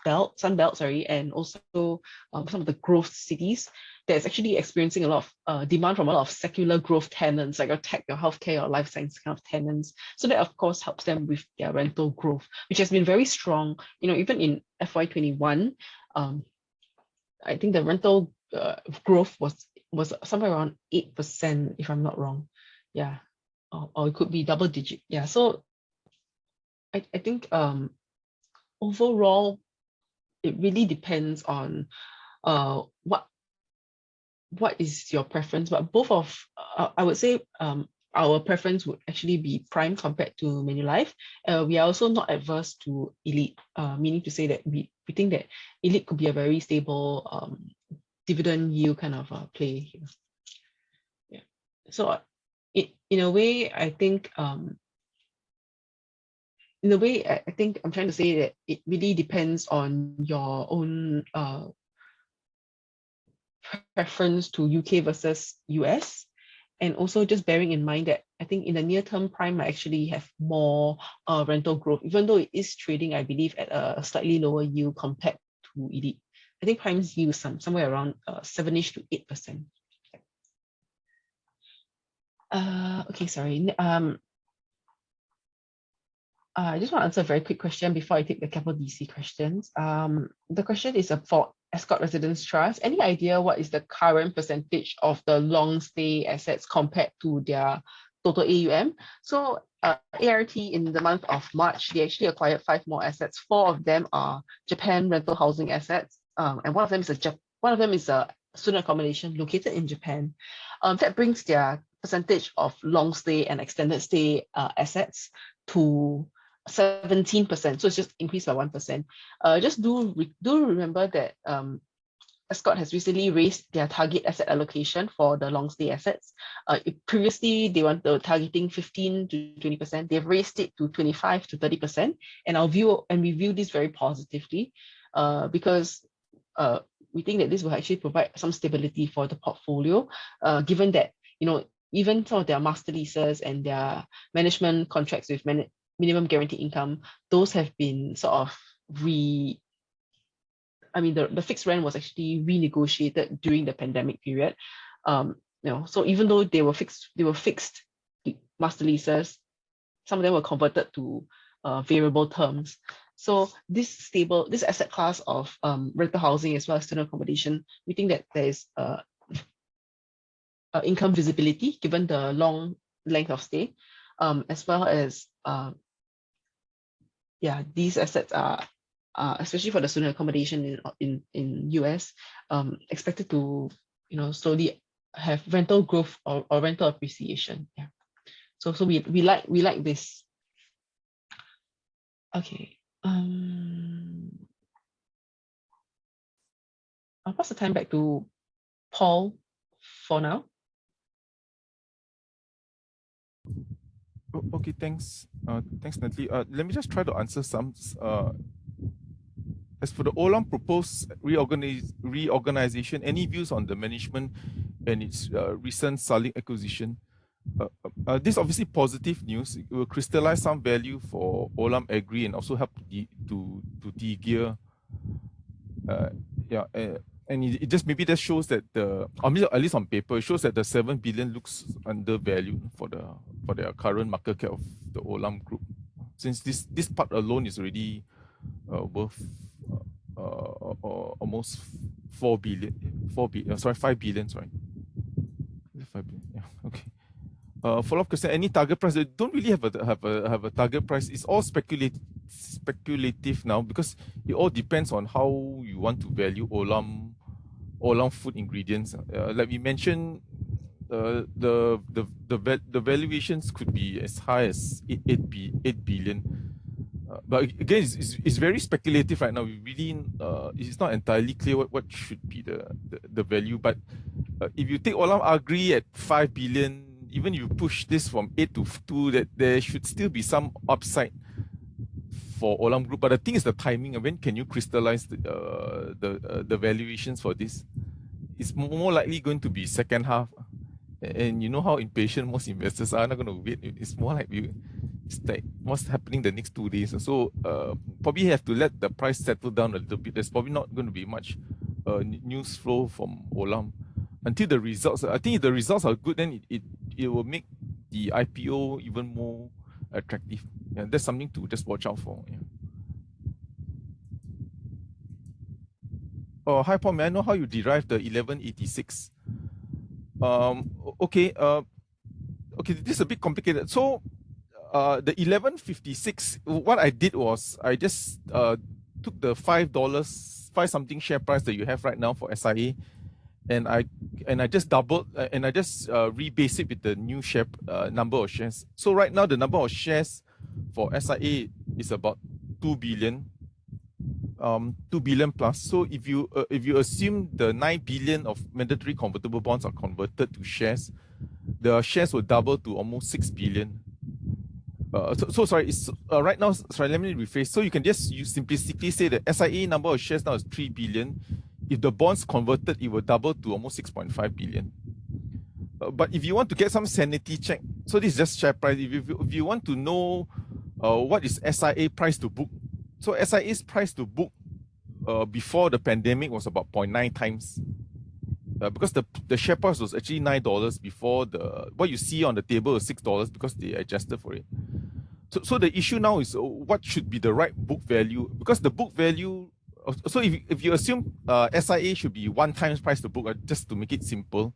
Belt, sorry, and also some of the growth cities, that's actually experiencing a lot of demand from a lot of secular growth tenants, like your tech, your healthcare, or life science kind of tenants. So that of course helps them with their rental growth, which has been very strong. Even in FY21, I think the rental growth was somewhere around 8%, if I'm not wrong. Yeah, or it could be double digit. Yeah, so I think overall, it really depends on what is your preference, but both of I would say our preference would actually be Prime compared to Manulife. We are also not adverse to Elite, meaning to say that we think that Elite could be a very stable dividend yield kind of play here. Yeah. So in a way, I think I'm trying to say that it really depends on your own preference to UK versus US, and also just bearing in mind that I think in the near term, Prime might actually have more rental growth, even though it is trading, I believe, at a slightly lower yield compared to Elite. I think Prime's yield is somewhere around 7-ish to 8%. Okay, sorry. I just want to answer a very quick question before I take the Capital DC questions. The question is for Ascott Residence Trust. Any idea what is the current percentage of the long stay assets compared to their total AUM? So ART in the month of March, they actually acquired 5 more assets. 4 of them are Japan rental housing assets, and one of them is a student accommodation located in Japan. That brings their percentage of long stay and extended stay assets to 17%. So it's just increased by 1%. Just do remember that Ascott has recently raised their target asset allocation for the long stay assets. Previously, they were targeting 15 to 20%. They've raised it to 25 to 30%. And we view this very positively because we think that this will actually provide some stability for the portfolio, given that even some of their master leases and their management contracts with minimum guaranteed income, those have been sort of the fixed rent was actually renegotiated during the pandemic period. So even though they were fixed master leases, some of them were converted to variable terms. So this asset class of rental housing as well as student accommodation, we think that there is income visibility given the long length of stay, as well as these assets are especially for the student accommodation in US, expected to slowly have rental growth or rental appreciation. Yeah. So we like this. Okay. I'll pass the time back to Paul for now. Okay, thanks. Thanks, Natalie. Let me just try to answer some. As for the Olam proposed reorganization, any views on the management and its recent Saling acquisition? This is obviously positive news. It will crystallize some value for Olam Agri and also help to de-gear. And it just maybe that shows that at least on paper, it shows that the 7 billion looks undervalued for their current market cap of the Olam group, since this part alone is already worth almost 5 billion, right? 5 billion, yeah, okay. Follow-up question: any target price? They don't really have a target price. It's all speculative now, because it all depends on how you want to value Olam food ingredients. Like we mentioned, the valuations could be as high as 8 billion. But again, it's very speculative right now. We really, it's not entirely clear what should be the value. But if you take Olam Agri at 5 billion, even you push this from 8 to 2, that there should still be some upside for Olam Group. But the thing is the timing. When can you crystallize the valuations for this? It's more likely going to be second half. And you know how impatient most investors are, not going to wait. It's more like it's like what's happening the next 2 days. So probably have to let the price settle down a little bit. There's probably not going to be much news flow from Olam until the results. I think if the results are good, then it will make the IPO even more attractive. Yeah, that's something to just watch out for. Yeah. Oh, hi Paul, may I know how you derive the 1186? Okay, this is a bit complicated. So the 1156, what I did was I just took the $5 something share price that you have right now for SIA, and I just doubled and I just rebase it with the new share number of shares. So right now the number of shares for SIA is about 2 billion. 2 billion plus. So if you assume the 9 billion of mandatory convertible bonds are converted to shares, the shares will double to almost 6 billion. So sorry, it's right now. Sorry, let me rephrase. So you can just simplistically say that SIA number of shares now is 3 billion. If the bonds converted, it will double to almost 6.5 billion. But if you want to get some sanity check, so this is just share price. If you want to know what is SIA price to book, so SIA's price to book before the pandemic was about 0.9 times. Because the share price was actually $9 before what you see on the table is $6 because they adjusted for it. So the issue now is what should be the right book value, because the book value. So if you assume SIA should be 1 times price to book, just to make it simple,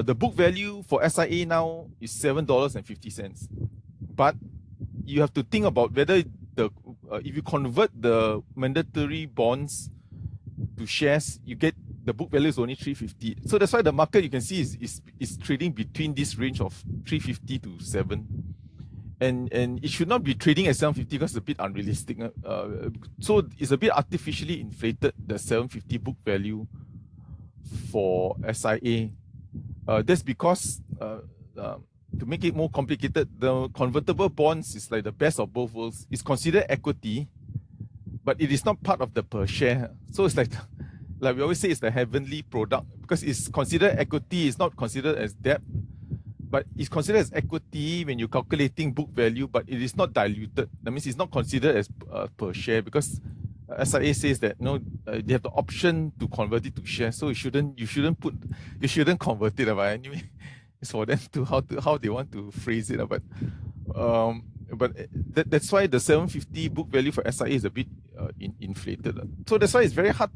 the book value for SIA now is $7.50. But you have to think about whether if you convert the mandatory bonds to shares, you get the book value is only 350. So that's why the market, you can see, is trading between this range of 350 to 7. And it should not be trading at 750 because it's a bit unrealistic. So it's a bit artificially inflated, the 750 book value for SIA. That's because to make it more complicated, the convertible bonds is like the best of both worlds. It's considered equity, but it is not part of the per share. So it's like we always say, it's the heavenly product because it's considered equity. It's not considered as debt, but it's considered as equity when you're calculating book value, but it is not diluted. That means it's not considered as per share because SIA says that they have the option to convert it to shares. So you shouldn't convert it. But anyway, it's for them to how they want to phrase it. But that's why the 750 book value for SIA is a bit inflated. So that's why it's very hard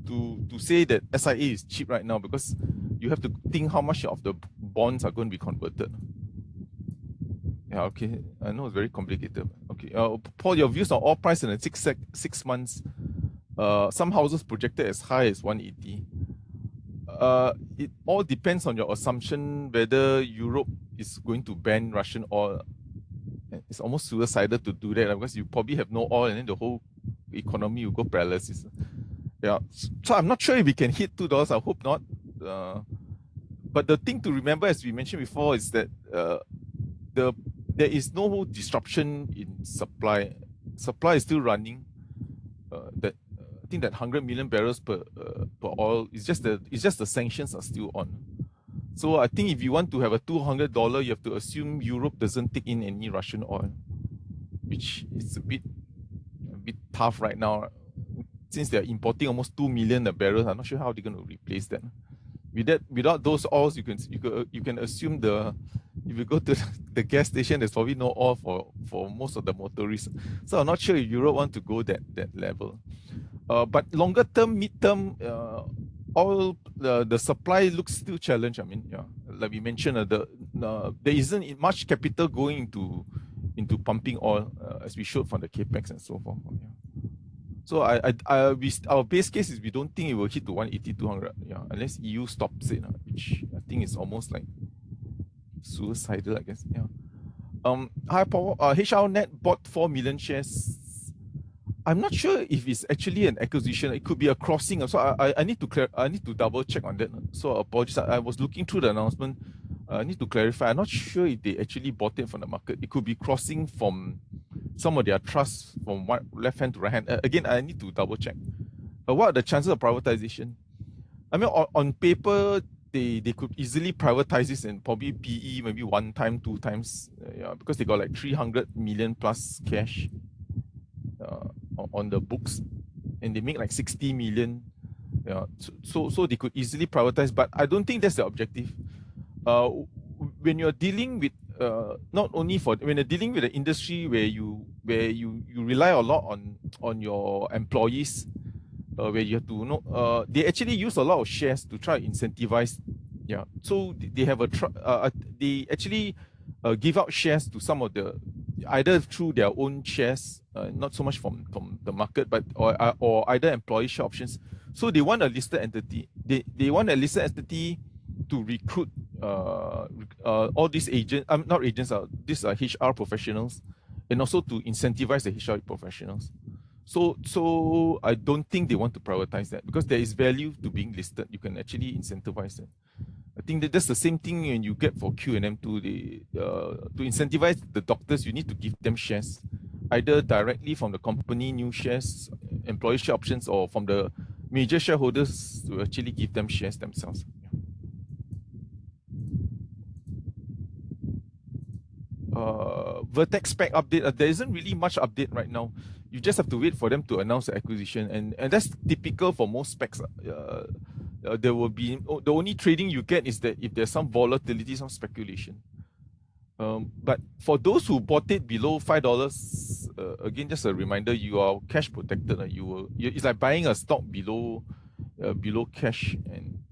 to say that SIA is cheap right now, because you have to think how much of the bonds are going to be converted. Yeah, okay. I know it's very complicated. Okay, Paul, your views on oil price in the 6 months. Some houses projected as high as 180. It all depends on your assumption whether Europe is going to ban Russian oil. It's almost suicidal to do that because you probably have no oil and then the whole economy will go paralysis. Yeah, so I'm not sure if we can hit $2. I hope not. But the thing to remember, as we mentioned before, is that there is no disruption in supply. Supply is still running. I think that 100 million barrels per oil is just the sanctions are still on. So I think if you want to have a $200, you have to assume Europe doesn't take in any Russian oil, which is a bit tough right now. Since they're importing almost 2 million barrels, I'm not sure how they're going to replace that. Without those oils, you can assume if you go to the gas station, there's probably no oil for most of the motorists. So I'm not sure if Europe want to go that level. But longer term, mid-term, oil the supply looks still challenged. I mean, yeah, like we mentioned, there isn't much capital going into pumping oil, as we showed from the capex and so forth. Yeah. So our base case is we don't think it will hit to 180, 200, yeah, unless EU stops it, which I think is almost like suicidal, I guess. Yeah. High power, HR Net bought 4 million shares. I'm not sure if it's actually an acquisition. It could be a crossing. So I need to double check on that. So apologies. I was looking through the announcement. I need to clarify. I'm not sure if they actually bought it from the market. It could be crossing from some of their trusts from left hand to right hand. Again, I need to double check. What are the chances of privatization? I mean, on paper, they could easily privatize this and probably PE maybe 1 time, 2 times, because they got like 300 million plus cash on the books, and they make like 60 million. So they could easily privatize, but I don't think that's the objective. When you're dealing with not only when you're dealing with an industry where you rely a lot on your employees, where you have to they actually use a lot of shares to try to incentivize. So they have they actually give out shares to some of the, either through their own shares, not so much from the market, but or either employee share options. So they want a listed entity. They want a listed entity to recruit all these agents, not agents, these are HR professionals, and also to incentivize the HR professionals. So I don't think they want to prioritize that, because there is value to being listed. You can actually incentivize it. I think that's the same thing when you get for Q&M too. To incentivize the doctors, you need to give them shares, either directly from the company, new shares, employee share options, or from the major shareholders to actually give them shares themselves. Vertex spec update. There isn't really much update right now. You just have to wait for them to announce the acquisition, and that's typical for most specs. There will be the only trading you get is that if there's some volatility, some speculation. But for those who bought it below $5, again, just a reminder, you are cash protected. It's like buying a stock below cash,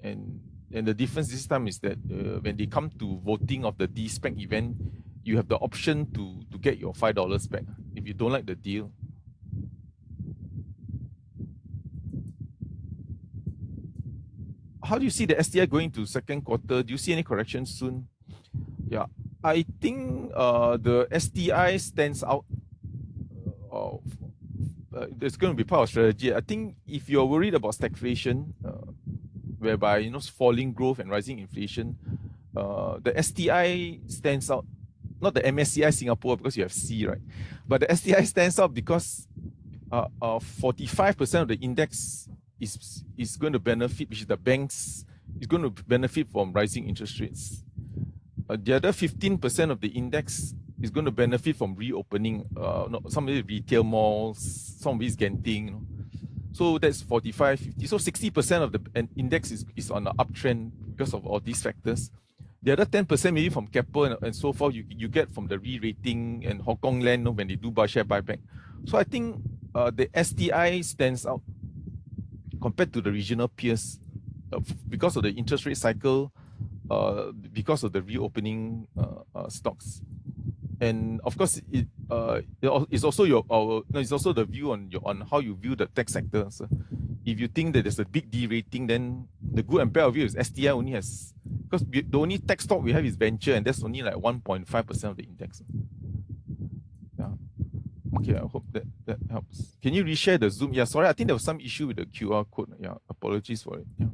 and the difference this time is that when they come to voting of the D-spec event, you have the option to get your $5 back if you don't like the deal. How do you see the STI going to second quarter? Do you see any corrections soon? Yeah, I think the STI stands out. It's going to be part of strategy. I think if you're worried about stagflation, whereby falling growth and rising inflation, the STI stands out. Not the MSCI Singapore, because you have C, right? But the STI stands out because 45% of the index is going to benefit, which is the banks, is going to benefit from rising interest rates. The other 15% of the index is going to benefit from reopening. Some of the retail malls, some of it is Genting. So that's 45, 50. So 60% of the index is on the uptrend because of all these factors. The other 10% maybe from Keppel and so forth, you get from the re-rating and Hong Kong Land when they do share buyback. So I think the STI stands out compared to the regional peers because of the interest rate cycle, because of the reopening stocks. And of course, it's also it's also the view on how you view the tech sector. So if you think that there's a big de-rating, then the good and bad of it is STI only has, because the only tech stock we have is venture, and that's only like 1.5% of the index. Yeah. Okay, I hope that helps. Can you reshare the Zoom? Yeah, sorry, I think there was some issue with the QR code. Yeah, apologies for it. Yeah.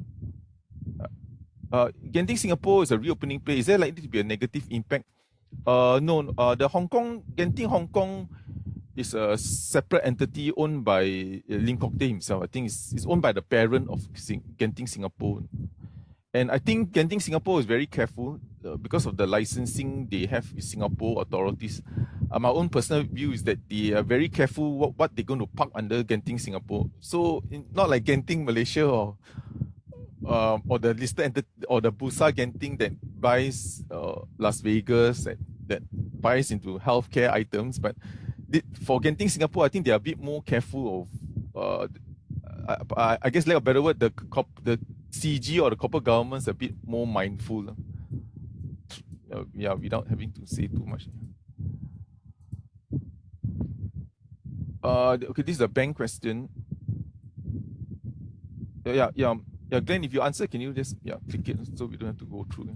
Genting Singapore is a reopening play. Is there likely to be a negative impact? No, the Genting Hong Kong is a separate entity owned by Lim Kok Teh himself. I think it's owned by the parent of Genting Singapore. And I think Genting Singapore is very careful because of the licensing they have with Singapore authorities. My own personal view is that they are very careful what they're going to park under Genting Singapore. So not like Genting Malaysia or the listed entity or the Bursa Genting that buys Las Vegas, that buys into healthcare items. But for Genting Singapore, I think they are a bit more careful of, I guess, like a better word, the CG or the corporate government's a bit more mindful. Yeah, without having to say too much. Okay, this is a bank question. Yeah, Glenn, if you answer, can you just click it so we don't have to go through.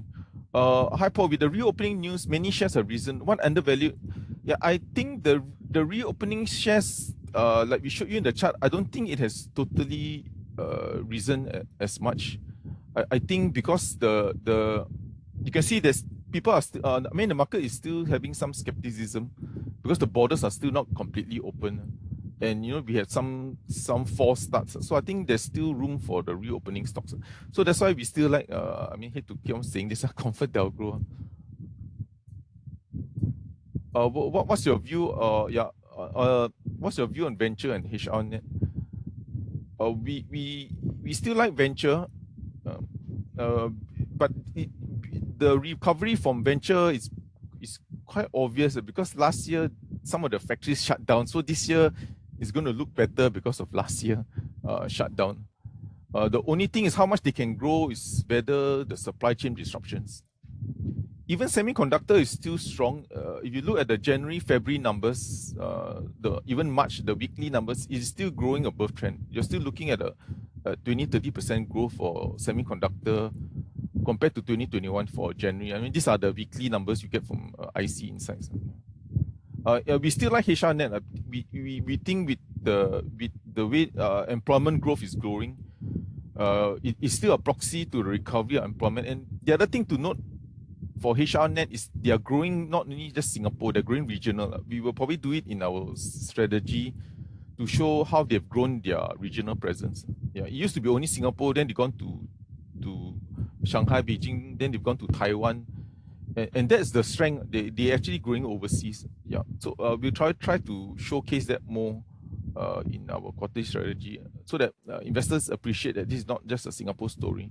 Hi Paul, with the reopening news, many shares have risen. What undervalued? Yeah, I think the reopening shares, like we showed you in the chart, I don't think it has totally risen as much. I think because you can see there's people are still, I mean the market is still having some skepticism because the borders are still not completely open, and you know we had some false starts. So I think there's still room for the reopening stocks. So that's why we still like, I mean, hate to keep on saying this, Comfort Delgro. What's your view? What's your view on venture and HRNet? We still like venture, but the recovery from venture is quite obvious because last year some of the factories shut down. So this year is going to look better because of last year shutdown. The only thing is how much they can grow is whether the supply chain disruptions. Even semiconductor is still strong. If you look at the January, February numbers, even March, the weekly numbers is still growing above trend. You're still looking at a 20-30% growth for semiconductor compared to 2021 for January. I mean, these are the weekly numbers you get from IC Insights. We still like HRNet. We think with the way employment growth is growing, it is still a proxy to the recovery of employment. And the other thing to note for HRNet is they are growing not only just Singapore, they're growing regional. We will probably do it in our strategy to show how they've grown their regional presence. Yeah, it used to be only Singapore, then they've gone to Shanghai, Beijing, then they've gone to Taiwan. And that's the strength. They're actually growing overseas. Yeah. So we'll try to showcase that more in our quarterly strategy so that investors appreciate that this is not just a Singapore story.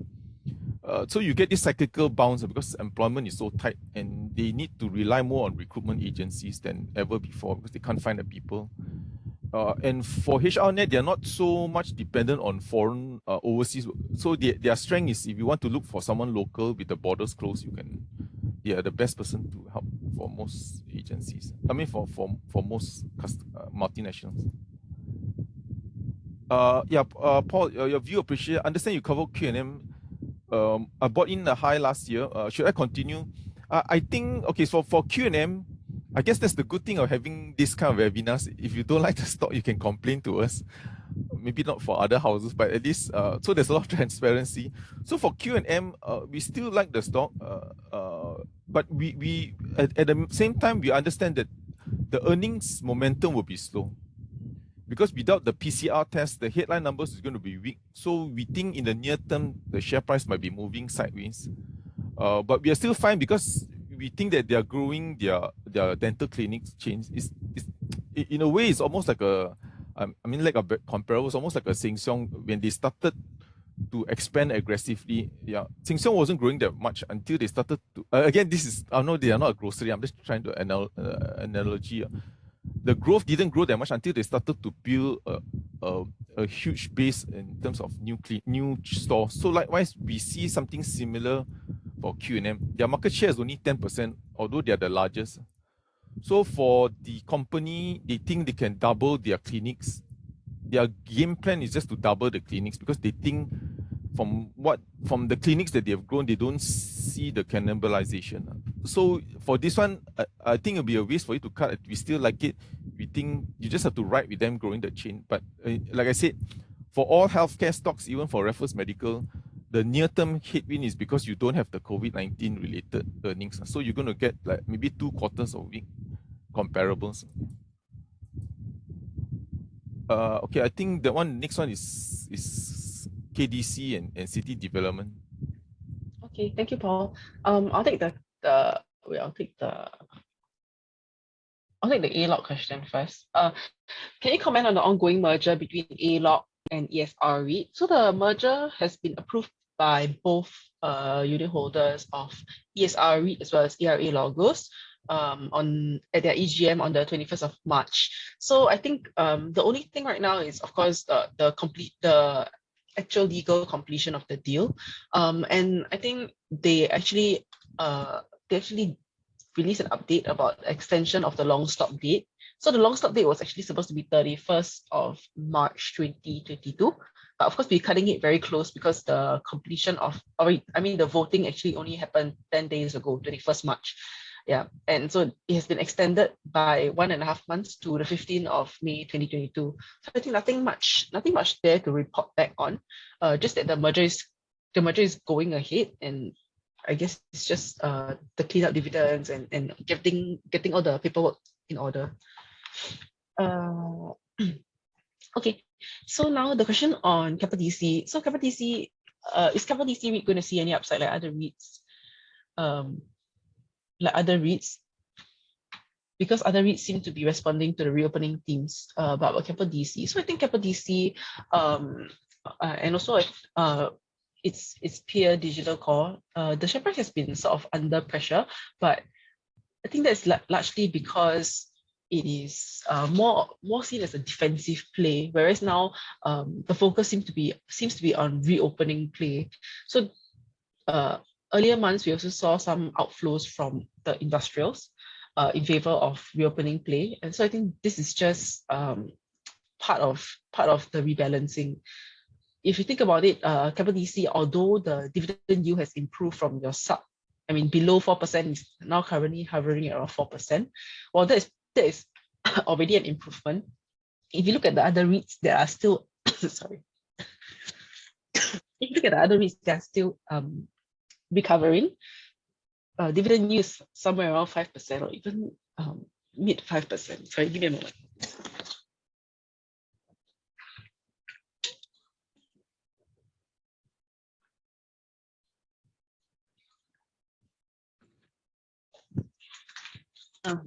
So you get this cyclical bounce because employment is so tight and they need to rely more on recruitment agencies than ever before because they can't find the people. And for HRNet, they're not so much dependent on foreign overseas. So their strength is if you want to look for someone local with the borders closed, they are the best person to help for most agencies. I mean, for most multinationals. Paul, your view appreciate. Understand you covered Q&M. I bought in the high last year. Should I continue? I think, okay, so for Q&M, I guess that's the good thing of having this kind of webinars. If you don't like the stock, you can complain to us. Maybe not for other houses, but at least, so there's a lot of transparency. So for Q&M, we still like the stock, but we at the same time, we understand that the earnings momentum will be slow. Because without the PCR test, the headline numbers is going to be weak. So we think in the near term, the share price might be moving sideways. But we are still fine because we think that they are growing their dental clinics chains. In a way, it's almost like like a comparable, it's almost like a Sheng Siong when they started to expand aggressively. Yeah, Sheng Siong wasn't growing that much until they started to. Again, I know they are not a grocery. I'm just trying to analogy. The growth didn't grow that much until they started to build a huge base in terms of new stores. So likewise, we see something similar for Q&M. Their market share is only 10%, although they are the largest. So for the company, they think they can double their clinics. Their game plan is just to double the clinics because they think from the clinics that they have grown, they don't see the cannibalization. So for this one, I think it'll be a waste for you to cut. We still like it. We think you just have to ride with them growing the chain. But like I said, for all healthcare stocks, even for Raffles Medical, the near-term headwind is because you don't have the COVID-19 related earnings. So you're going to get like maybe 2 quarters of week comparables. Okay, I think the next one is KDC and City Development. Okay, thank you, Paul. I'll take the A-Log question first. Can you comment on the ongoing merger between A-Log and ESR REIT? So the merger has been approved by both unit holders of ESR REIT as well as ERA Logos at their EGM on the 21st of March. So I think the only thing right now is, of course, the actual legal completion of the deal. And I think they actually released an update about extension of the long stop date. So the long stop date was actually supposed to be 31st of March 2022. But of course, we're cutting it very close because the completion of, the voting actually only happened 10 days ago, 21st March. Yeah, and so it has been extended by 1.5 months to the 15th of May 2022. So I think nothing much there to report back on. Just that the merger is going ahead, and I guess it's just the clean up dividends and getting all the paperwork in order. Okay, so now the question on Capital DC. So Capital DC, is Capital DC REIT going to see any upside like other REITs? Because other REITs seem to be responding to the reopening themes about Capital DC. So I think Capital DC and also its peer Digital Core, the share price has been sort of under pressure, but I think that's largely because it is more seen as a defensive play, whereas now the focus seems to be on reopening play. So earlier months we also saw some outflows from the industrials in favor of reopening play, and so I think this is just part of the rebalancing. If you think about it, Capital DC, although the dividend yield has improved from your below 4%, is now currently hovering around 4%. Well, that is already an improvement. If you look at the other REITs, there are still sorry. If you look at the other REITs, they are still recovering. Dividend yield is somewhere around 5% or even mid 5%. Sorry, give me a moment.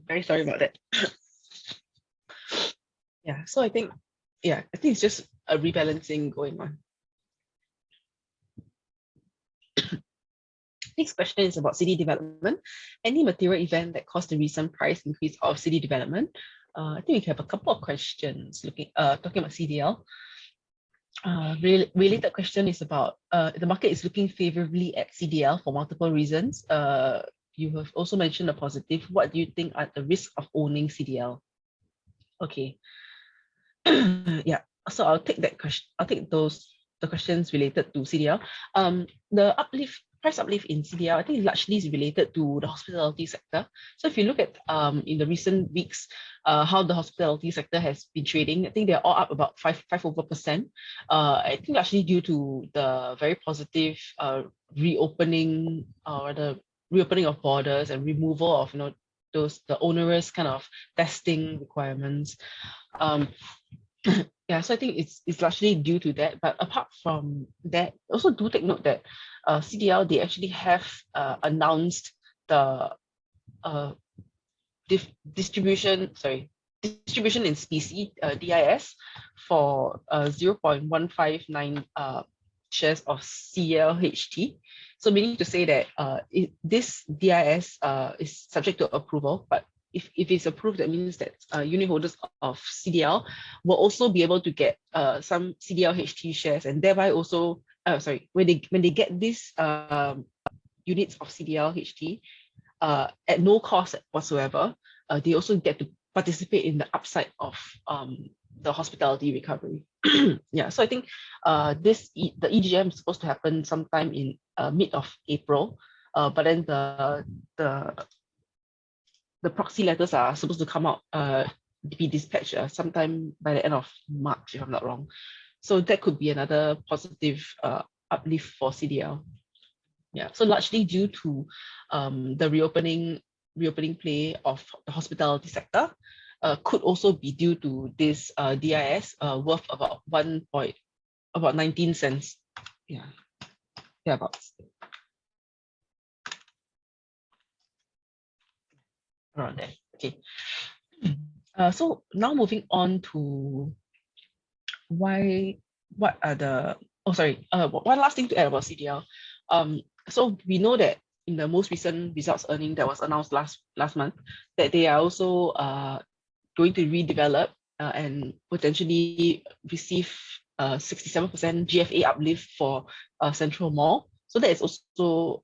Very sorry about that. Yeah, so I think it's just a rebalancing going on. Next question is about city development. Any material event that caused the recent price increase of city development? I think we have a couple of questions talking about CDL. Related question is about the market is looking favorably at CDL for multiple reasons. You have also mentioned a positive. What do you think are the risks of owning CDL? Okay. Yeah. So I'll take that question. I'll take the questions related to CDL. The price uplift in CDL, I think largely is related to the hospitality sector. So if you look at in the recent weeks, how the hospitality sector has been trading, I think they're all up about 5%. I think largely due to the very positive reopening of borders and removal of the onerous kind of testing requirements. Yeah, so I think it's largely due to that. But apart from that, also do take note that CDL, they actually have announced the distribution in specie, DIS, for 0.159 shares of CLHT. So meaning to say that this DIS is subject to approval, but if it's approved, that means that unit holders of CDL will also be able to get some CDLHT shares, and thereby also, when they get these units of CDLHT at no cost whatsoever, they also get to participate in the upside of the hospitality recovery. Yeah, so I think the EGM is supposed to happen sometime in mid of April, but then the proxy letters are supposed to come out, be dispatched sometime by the end of March, if I'm not wrong. So that could be another positive uplift for CDL. Yeah, so largely due to the reopening play of the hospitality sector, could also be due to this DIS worth about 19 cents. Yeah, about. Around there. Okay. So now moving on to one last thing to add about CDL. So we know that in the most recent results earning that was announced last month, that they are also going to redevelop and potentially receive 67% GFA uplift for Central Mall. So that is also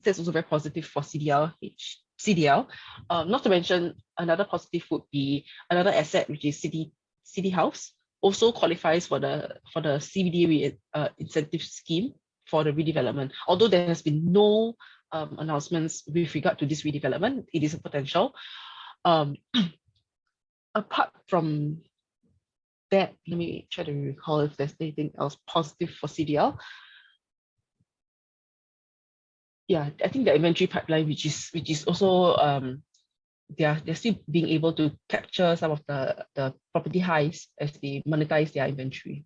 very positive for CDL. Not to mention, another positive would be another asset, which is City House. also qualifies for the CBD incentive scheme for the redevelopment. Although there has been no announcements with regard to this redevelopment, it is a potential. Apart from that, let me try to recall if there's anything else positive for CDL. Yeah, I think the inventory pipeline, which is also they're still being able to capture some of the property highs as they monetize their inventory.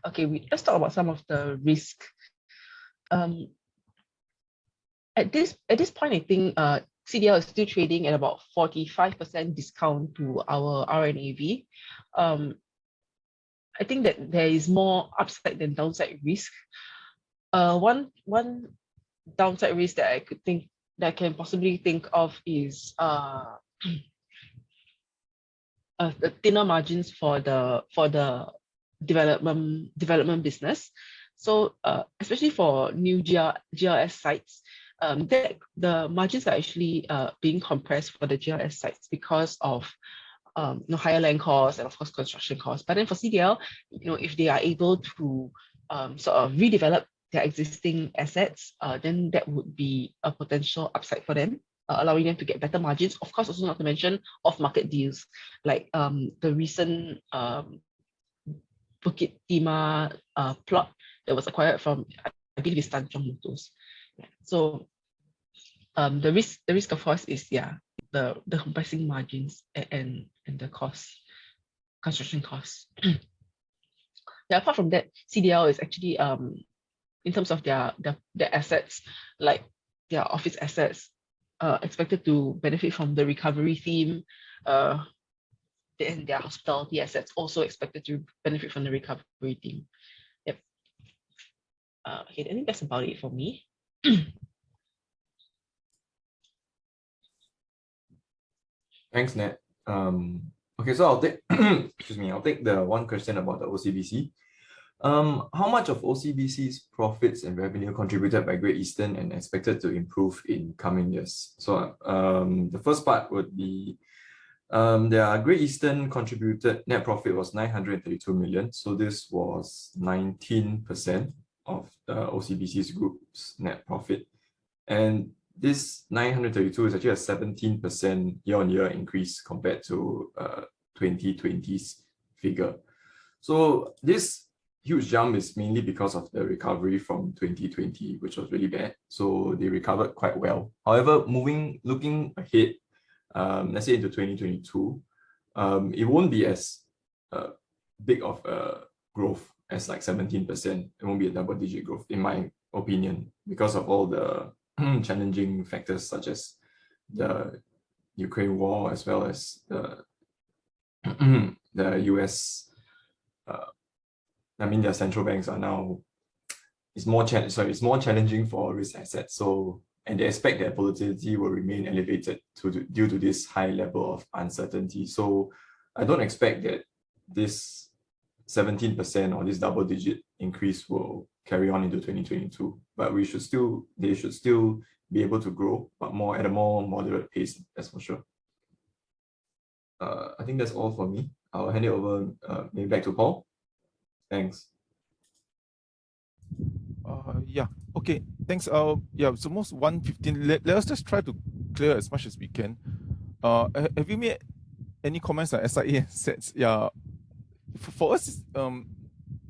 Okay, let's talk about some of the risk. At this point, I think CDL is still trading at about 45% discount to our RNAV. I think that there is more upside than downside risk. One downside risk that I can possibly think of is the thinner margins for the development business. So especially for new GLS sites, that the margins are actually being compressed for the GLS sites because of higher land costs and of course construction costs. But then for CDL, if they are able to sort of redevelop their existing assets, then that would be a potential upside for them, allowing them to get better margins. Of course, also not to mention off-market deals like the recent Bukit Timah plot that was acquired from, I believe it's Tanjong Motors. Yeah. So the risk of course is the compressing margins and the construction costs. Apart from that, CDL is actually in terms of their assets, like their office assets, expected to benefit from the recovery theme. And their hospitality assets also expected to benefit from the recovery theme. Yep. Okay, I think that's about it for me. Thanks, Nat. Okay, so I'll take I'll take the one question about the OCBC. How much of OCBC's profits and revenue contributed by Great Eastern and expected to improve in coming years? So the first part would be their Great Eastern contributed net profit was 932 million. So this was 19% of the OCBC's group's net profit. And this 932 is actually a 17% year-on-year increase compared to 2020's figure. So this huge jump is mainly because of the recovery from 2020, which was really bad. So they recovered quite well. However, looking ahead, let's say into 2022, it won't be as big of a growth as like 17%. It won't be a double-digit growth, in my opinion, because of all the challenging factors such as the Ukraine war, as well as the US. Their central banks are now it's more challenging for risk assets. So, and they expect that volatility will remain elevated due to this high level of uncertainty. So I don't expect that this 17% or this double-digit increase will carry on into 2022. But they should still be able to grow, but at a more moderate pace, that's for sure. I think that's all for me. I'll hand it over maybe back to Paul. Thanks. Okay, thanks. It's almost 1:15. Let us just try to clear as much as we can. Have you made any comments on SIA and SETS? For us,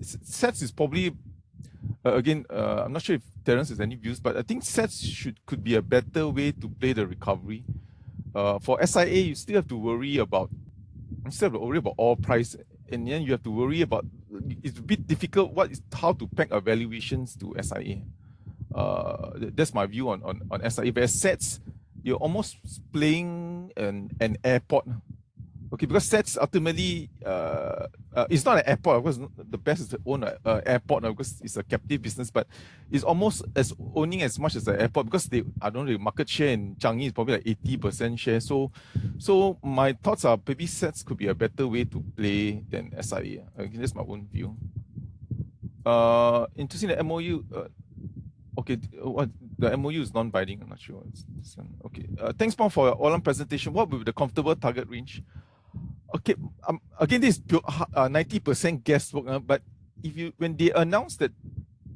SETS is probably again, I'm not sure if Terence has any views, but I think SETS could be a better way to play the recovery. For SIA, you still have to worry about oil price, and then you have to worry about, it's a bit difficult how to peg our valuations to SIA. That's my view on SIA. But SETS, you're almost playing an airport. Okay, because SETS ultimately, it's not an airport, because the best is to own an airport because it's a captive business, but it's almost owning as much as an airport, because the market share in Changi is probably like 80% share. So my thoughts are maybe SETS could be a better way to play than SIA. Okay, that's my own view. Interesting, the MOU. Okay, the MOU is non-binding. I'm not sure. Okay, thanks, Paul, for your all-on presentation. What will be the comfortable target range? Okay, again, this is 90% guesswork, but when they announced that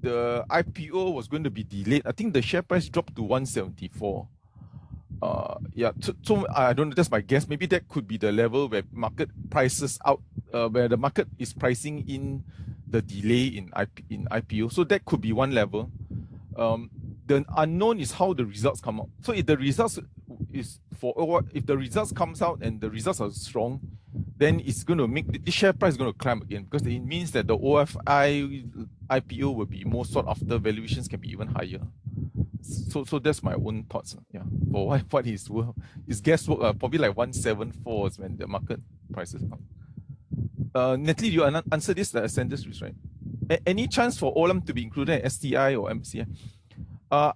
the IPO was going to be delayed, I think the share price dropped to 174. Yeah, so I don't know, that's my guess. Maybe that could be the level where market prices out, where the market is pricing in the delay in IPO. So that could be one level. The unknown is how the results come out. So if the results comes out and the results are strong, then it's going to make the share price is going to climb again, because it means that the OFI IPO will be more sought after, valuations can be even higher. So that's my own thoughts. Yeah, for what is worth, it's guesswork. Probably like 174 is when the market prices out. Natalie, you answer this, the Ascenders risk, right? Any chance for Olam to be included in STI or MCI? I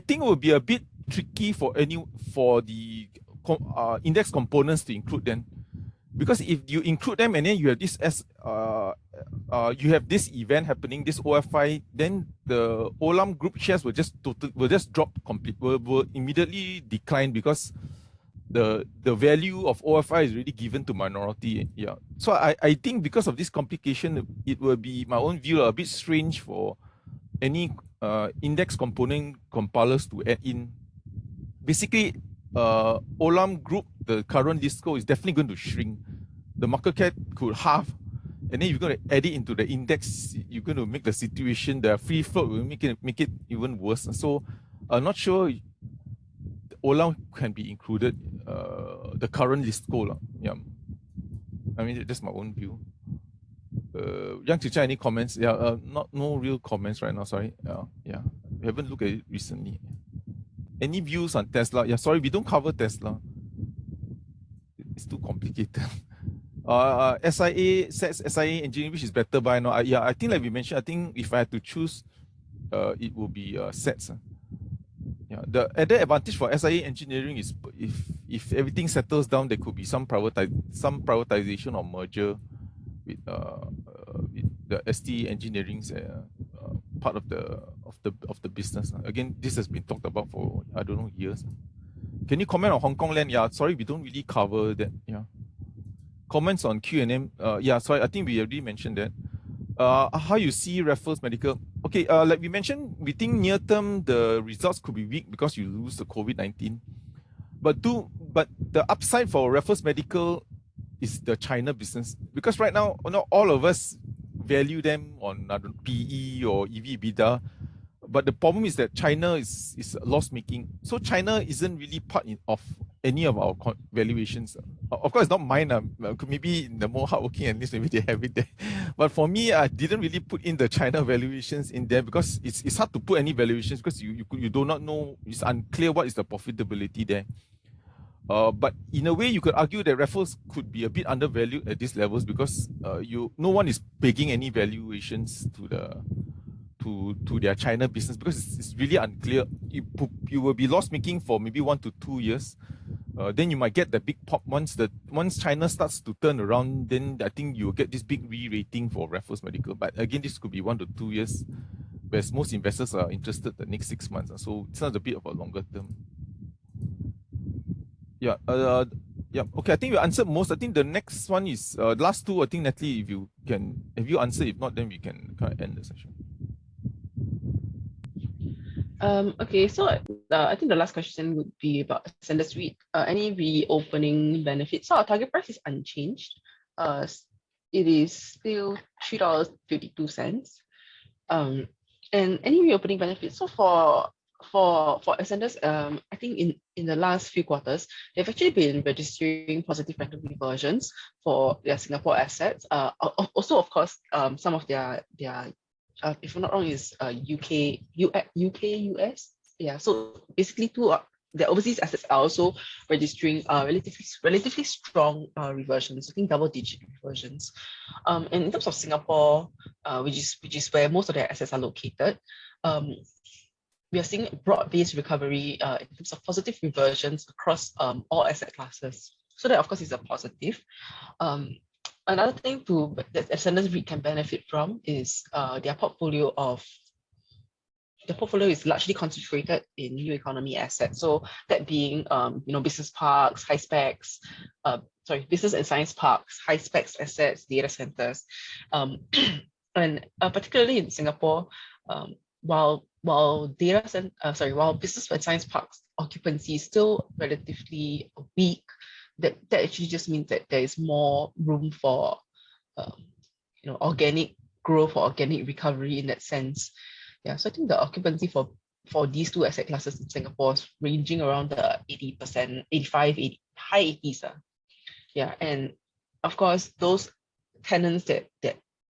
think it would be a bit tricky for the index components to include them, because if you include them and then you have this event happening, this OFI, then the Olam group shares will just drop completely, will immediately decline, because the value of OFI is already given to minority. Yeah. So I think because of this complication, it will be, my own view, a bit strange for any index component compilers to add in. Basically, Olam Group, the current Lisco, is definitely going to shrink. The market cap could halve, and then you're going to add it into the index. You're going to make the situation, the free float will make it even worse. So I'm not sure Olam can be included, the current Lisco. Yeah, I mean, that's my own view. Yang Chicha, any comments? Yeah, no real comments right now. Sorry. Yeah, we haven't looked at it recently. Any views on Tesla? Yeah, sorry, we don't cover Tesla. It's too complicated. SIA Engineering, which is better by now. Yeah, I think like we mentioned, I think if I had to choose, it will be SETS. Yeah, the added advantage for SIA Engineering is if everything settles down, there could be some privatization or merger with the ST Engineering's part of the business. Again, this has been talked about for, I don't know, years. Can you comment on Hong Kong land? Yeah, sorry, we don't really cover that. Yeah. Comments on Q&M. Yeah, sorry, I think we already mentioned that. How you see Raffles Medical? Okay, like we mentioned, we think near term the results could be weak because you lose the COVID-19. But the upside for Raffles Medical is the China business, because right now, not all of us value them on PE or EV/EBITDA, but the problem is that China is loss making. So China isn't really part of any of our valuations. Of course, not mine. Maybe the more hardworking analysts, maybe they have it there. But for me, I didn't really put in the China valuations in there, because it's hard to put any valuations, because you do not know, it's unclear what is the profitability there. But in a way, you could argue that Raffles could be a bit undervalued at these levels, because no one is pegging any valuations to their China business, because it's really unclear. You will be loss making for maybe 1 to 2 years. Then you might get the big pop once China starts to turn around. Then I think you will get this big re-rating for Raffles Medical. But again, this could be 1 to 2 years, whereas most investors are interested the next 6 months. So it sounds a bit of a longer term. Yeah. Yeah. Okay. I think we answered most. I think the next one is last two. I think Natalie, if you answer, if not, then we can kind of end the session. Okay, so I think the last question would be about Ascenders REIT. Any reopening benefits? So our target price is unchanged. It is still $3.52. And any reopening benefits? So for Ascenders, I think in the last few quarters, they've actually been registering positive rental reversions for their Singapore assets. Also, of course, some of their if I'm not wrong, is UK, US. Yeah, so basically the overseas assets are also registering relatively strong reversions, I think double-digit reversions. And in terms of Singapore, which is where most of their assets are located, we are seeing broad-based recovery in terms of positive reversions across all asset classes. So that, of course, is a positive. Another thing that Ascenders REIT can benefit from is their portfolio of the portfolio is largely concentrated in new economy assets. So that being, business parks, high specs, business and science parks, high specs assets, data centers, and particularly in Singapore, while business and science parks occupancy is still relatively weak, that actually just means that there is more room for organic growth or organic recovery in that sense. Yeah, so I think the occupancy for these two asset classes in Singapore is ranging around the 80%, 85, 80, high 80s. Yeah, and of course, those tenants that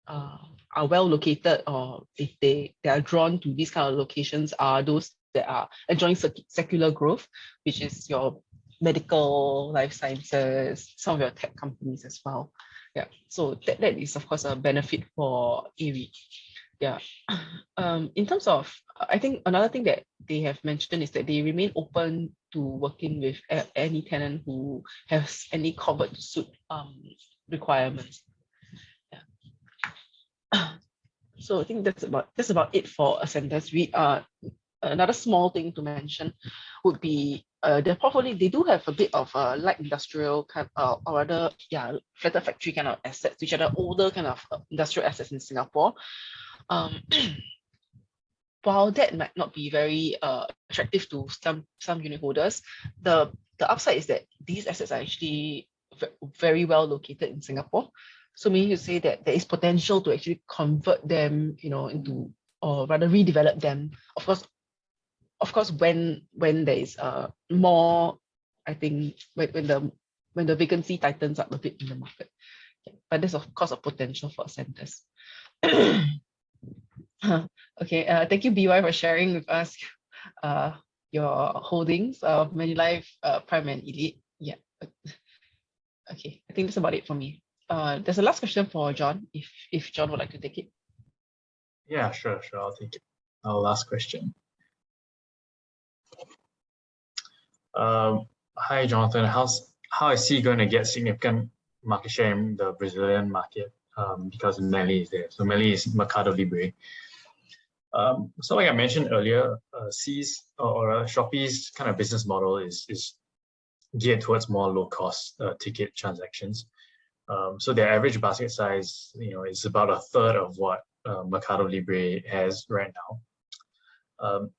are well located, or if they are drawn to these kind of locations, are those that are enjoying secular growth, which is your medical, life sciences, some of your tech companies as well. Yeah, so that is of course a benefit for REIT. Yeah. In terms of, I think another thing that they have mentioned is that they remain open to working with any tenant who has any convert to suit requirements. Yeah. So I think that's about it for Ascendas REIT. Another small thing to mention would be their portfolio. They do have a bit of a light industrial kind of, or rather, flatted factory kind of assets, which are the older kind of industrial assets in Singapore. While that might not be very attractive to some unit holders, the upside is that these assets are actually very well located in Singapore. So meaning to say that there is potential to actually convert them, into, or rather redevelop them. Of course, when there is more, I think when the vacancy tightens up a bit in the market. But there's of course a potential for centers. Okay, thank you BY for sharing with us your holdings of Manulife, Prime and Elite. Yeah. Okay, I think that's about it for me. There's a last question for John, if John would like to take it. Yeah, sure, I'll take it. Our last question. Hi Jonathan, how is he going to get significant market share in the Brazilian market? Because Melly is there. So Melly is Mercado Libre. So like I mentioned earlier, Shopee's kind of business model is geared towards more low-cost ticket transactions. So their average basket size, is about a third of what Mercado Libre has right now.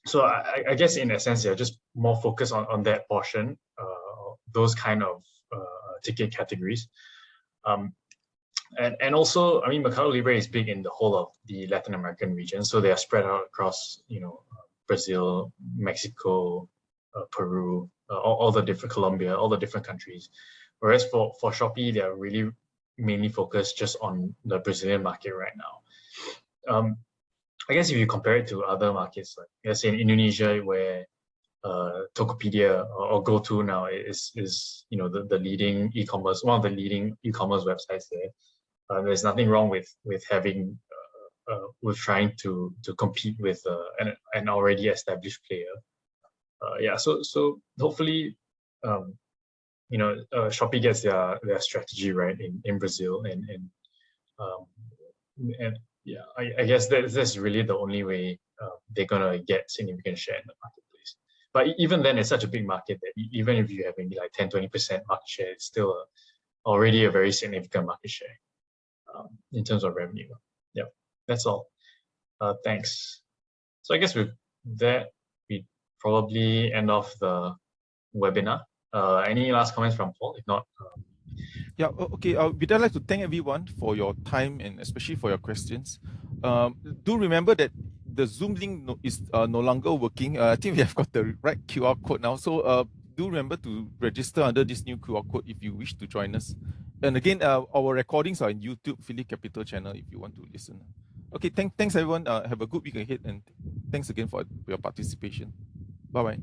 So I guess in a sense, they're just more focused on that portion, those kind of ticket categories. And also, I mean, Mercado Libre is big in the whole of the Latin American region, so they are spread out across, Brazil, Mexico, Peru, all the different, Colombia, all the different countries. Whereas for Shopee, they are really mainly focused just on the Brazilian market right now. I guess if you compare it to other markets, like let's say in Indonesia, where Tokopedia or GoTo now is the leading e-commerce, one of the leading e-commerce websites there. There's nothing wrong with having with trying to compete with an already established player. So hopefully, Shopee gets their strategy right in Brazil, and yeah, I guess that's really the only way they're gonna get significant share in the marketplace. But even then, it's such a big market that even if you have maybe like 10-20% market share, it's still already a very significant market share in terms of revenue. Yeah, that's all. Thanks. So I guess with that, we probably end off the webinar. Any last comments from Paul? If not, yeah, okay. We'd like to thank everyone for your time and especially for your questions. Do remember that the Zoom link is no longer working. I think we have got the right QR code now. So do remember to register under this new QR code if you wish to join us. And again, our recordings are in YouTube PhillipCapital channel if you want to listen. Okay, thanks everyone. Have a good week ahead, and thanks again for your participation. Bye-bye.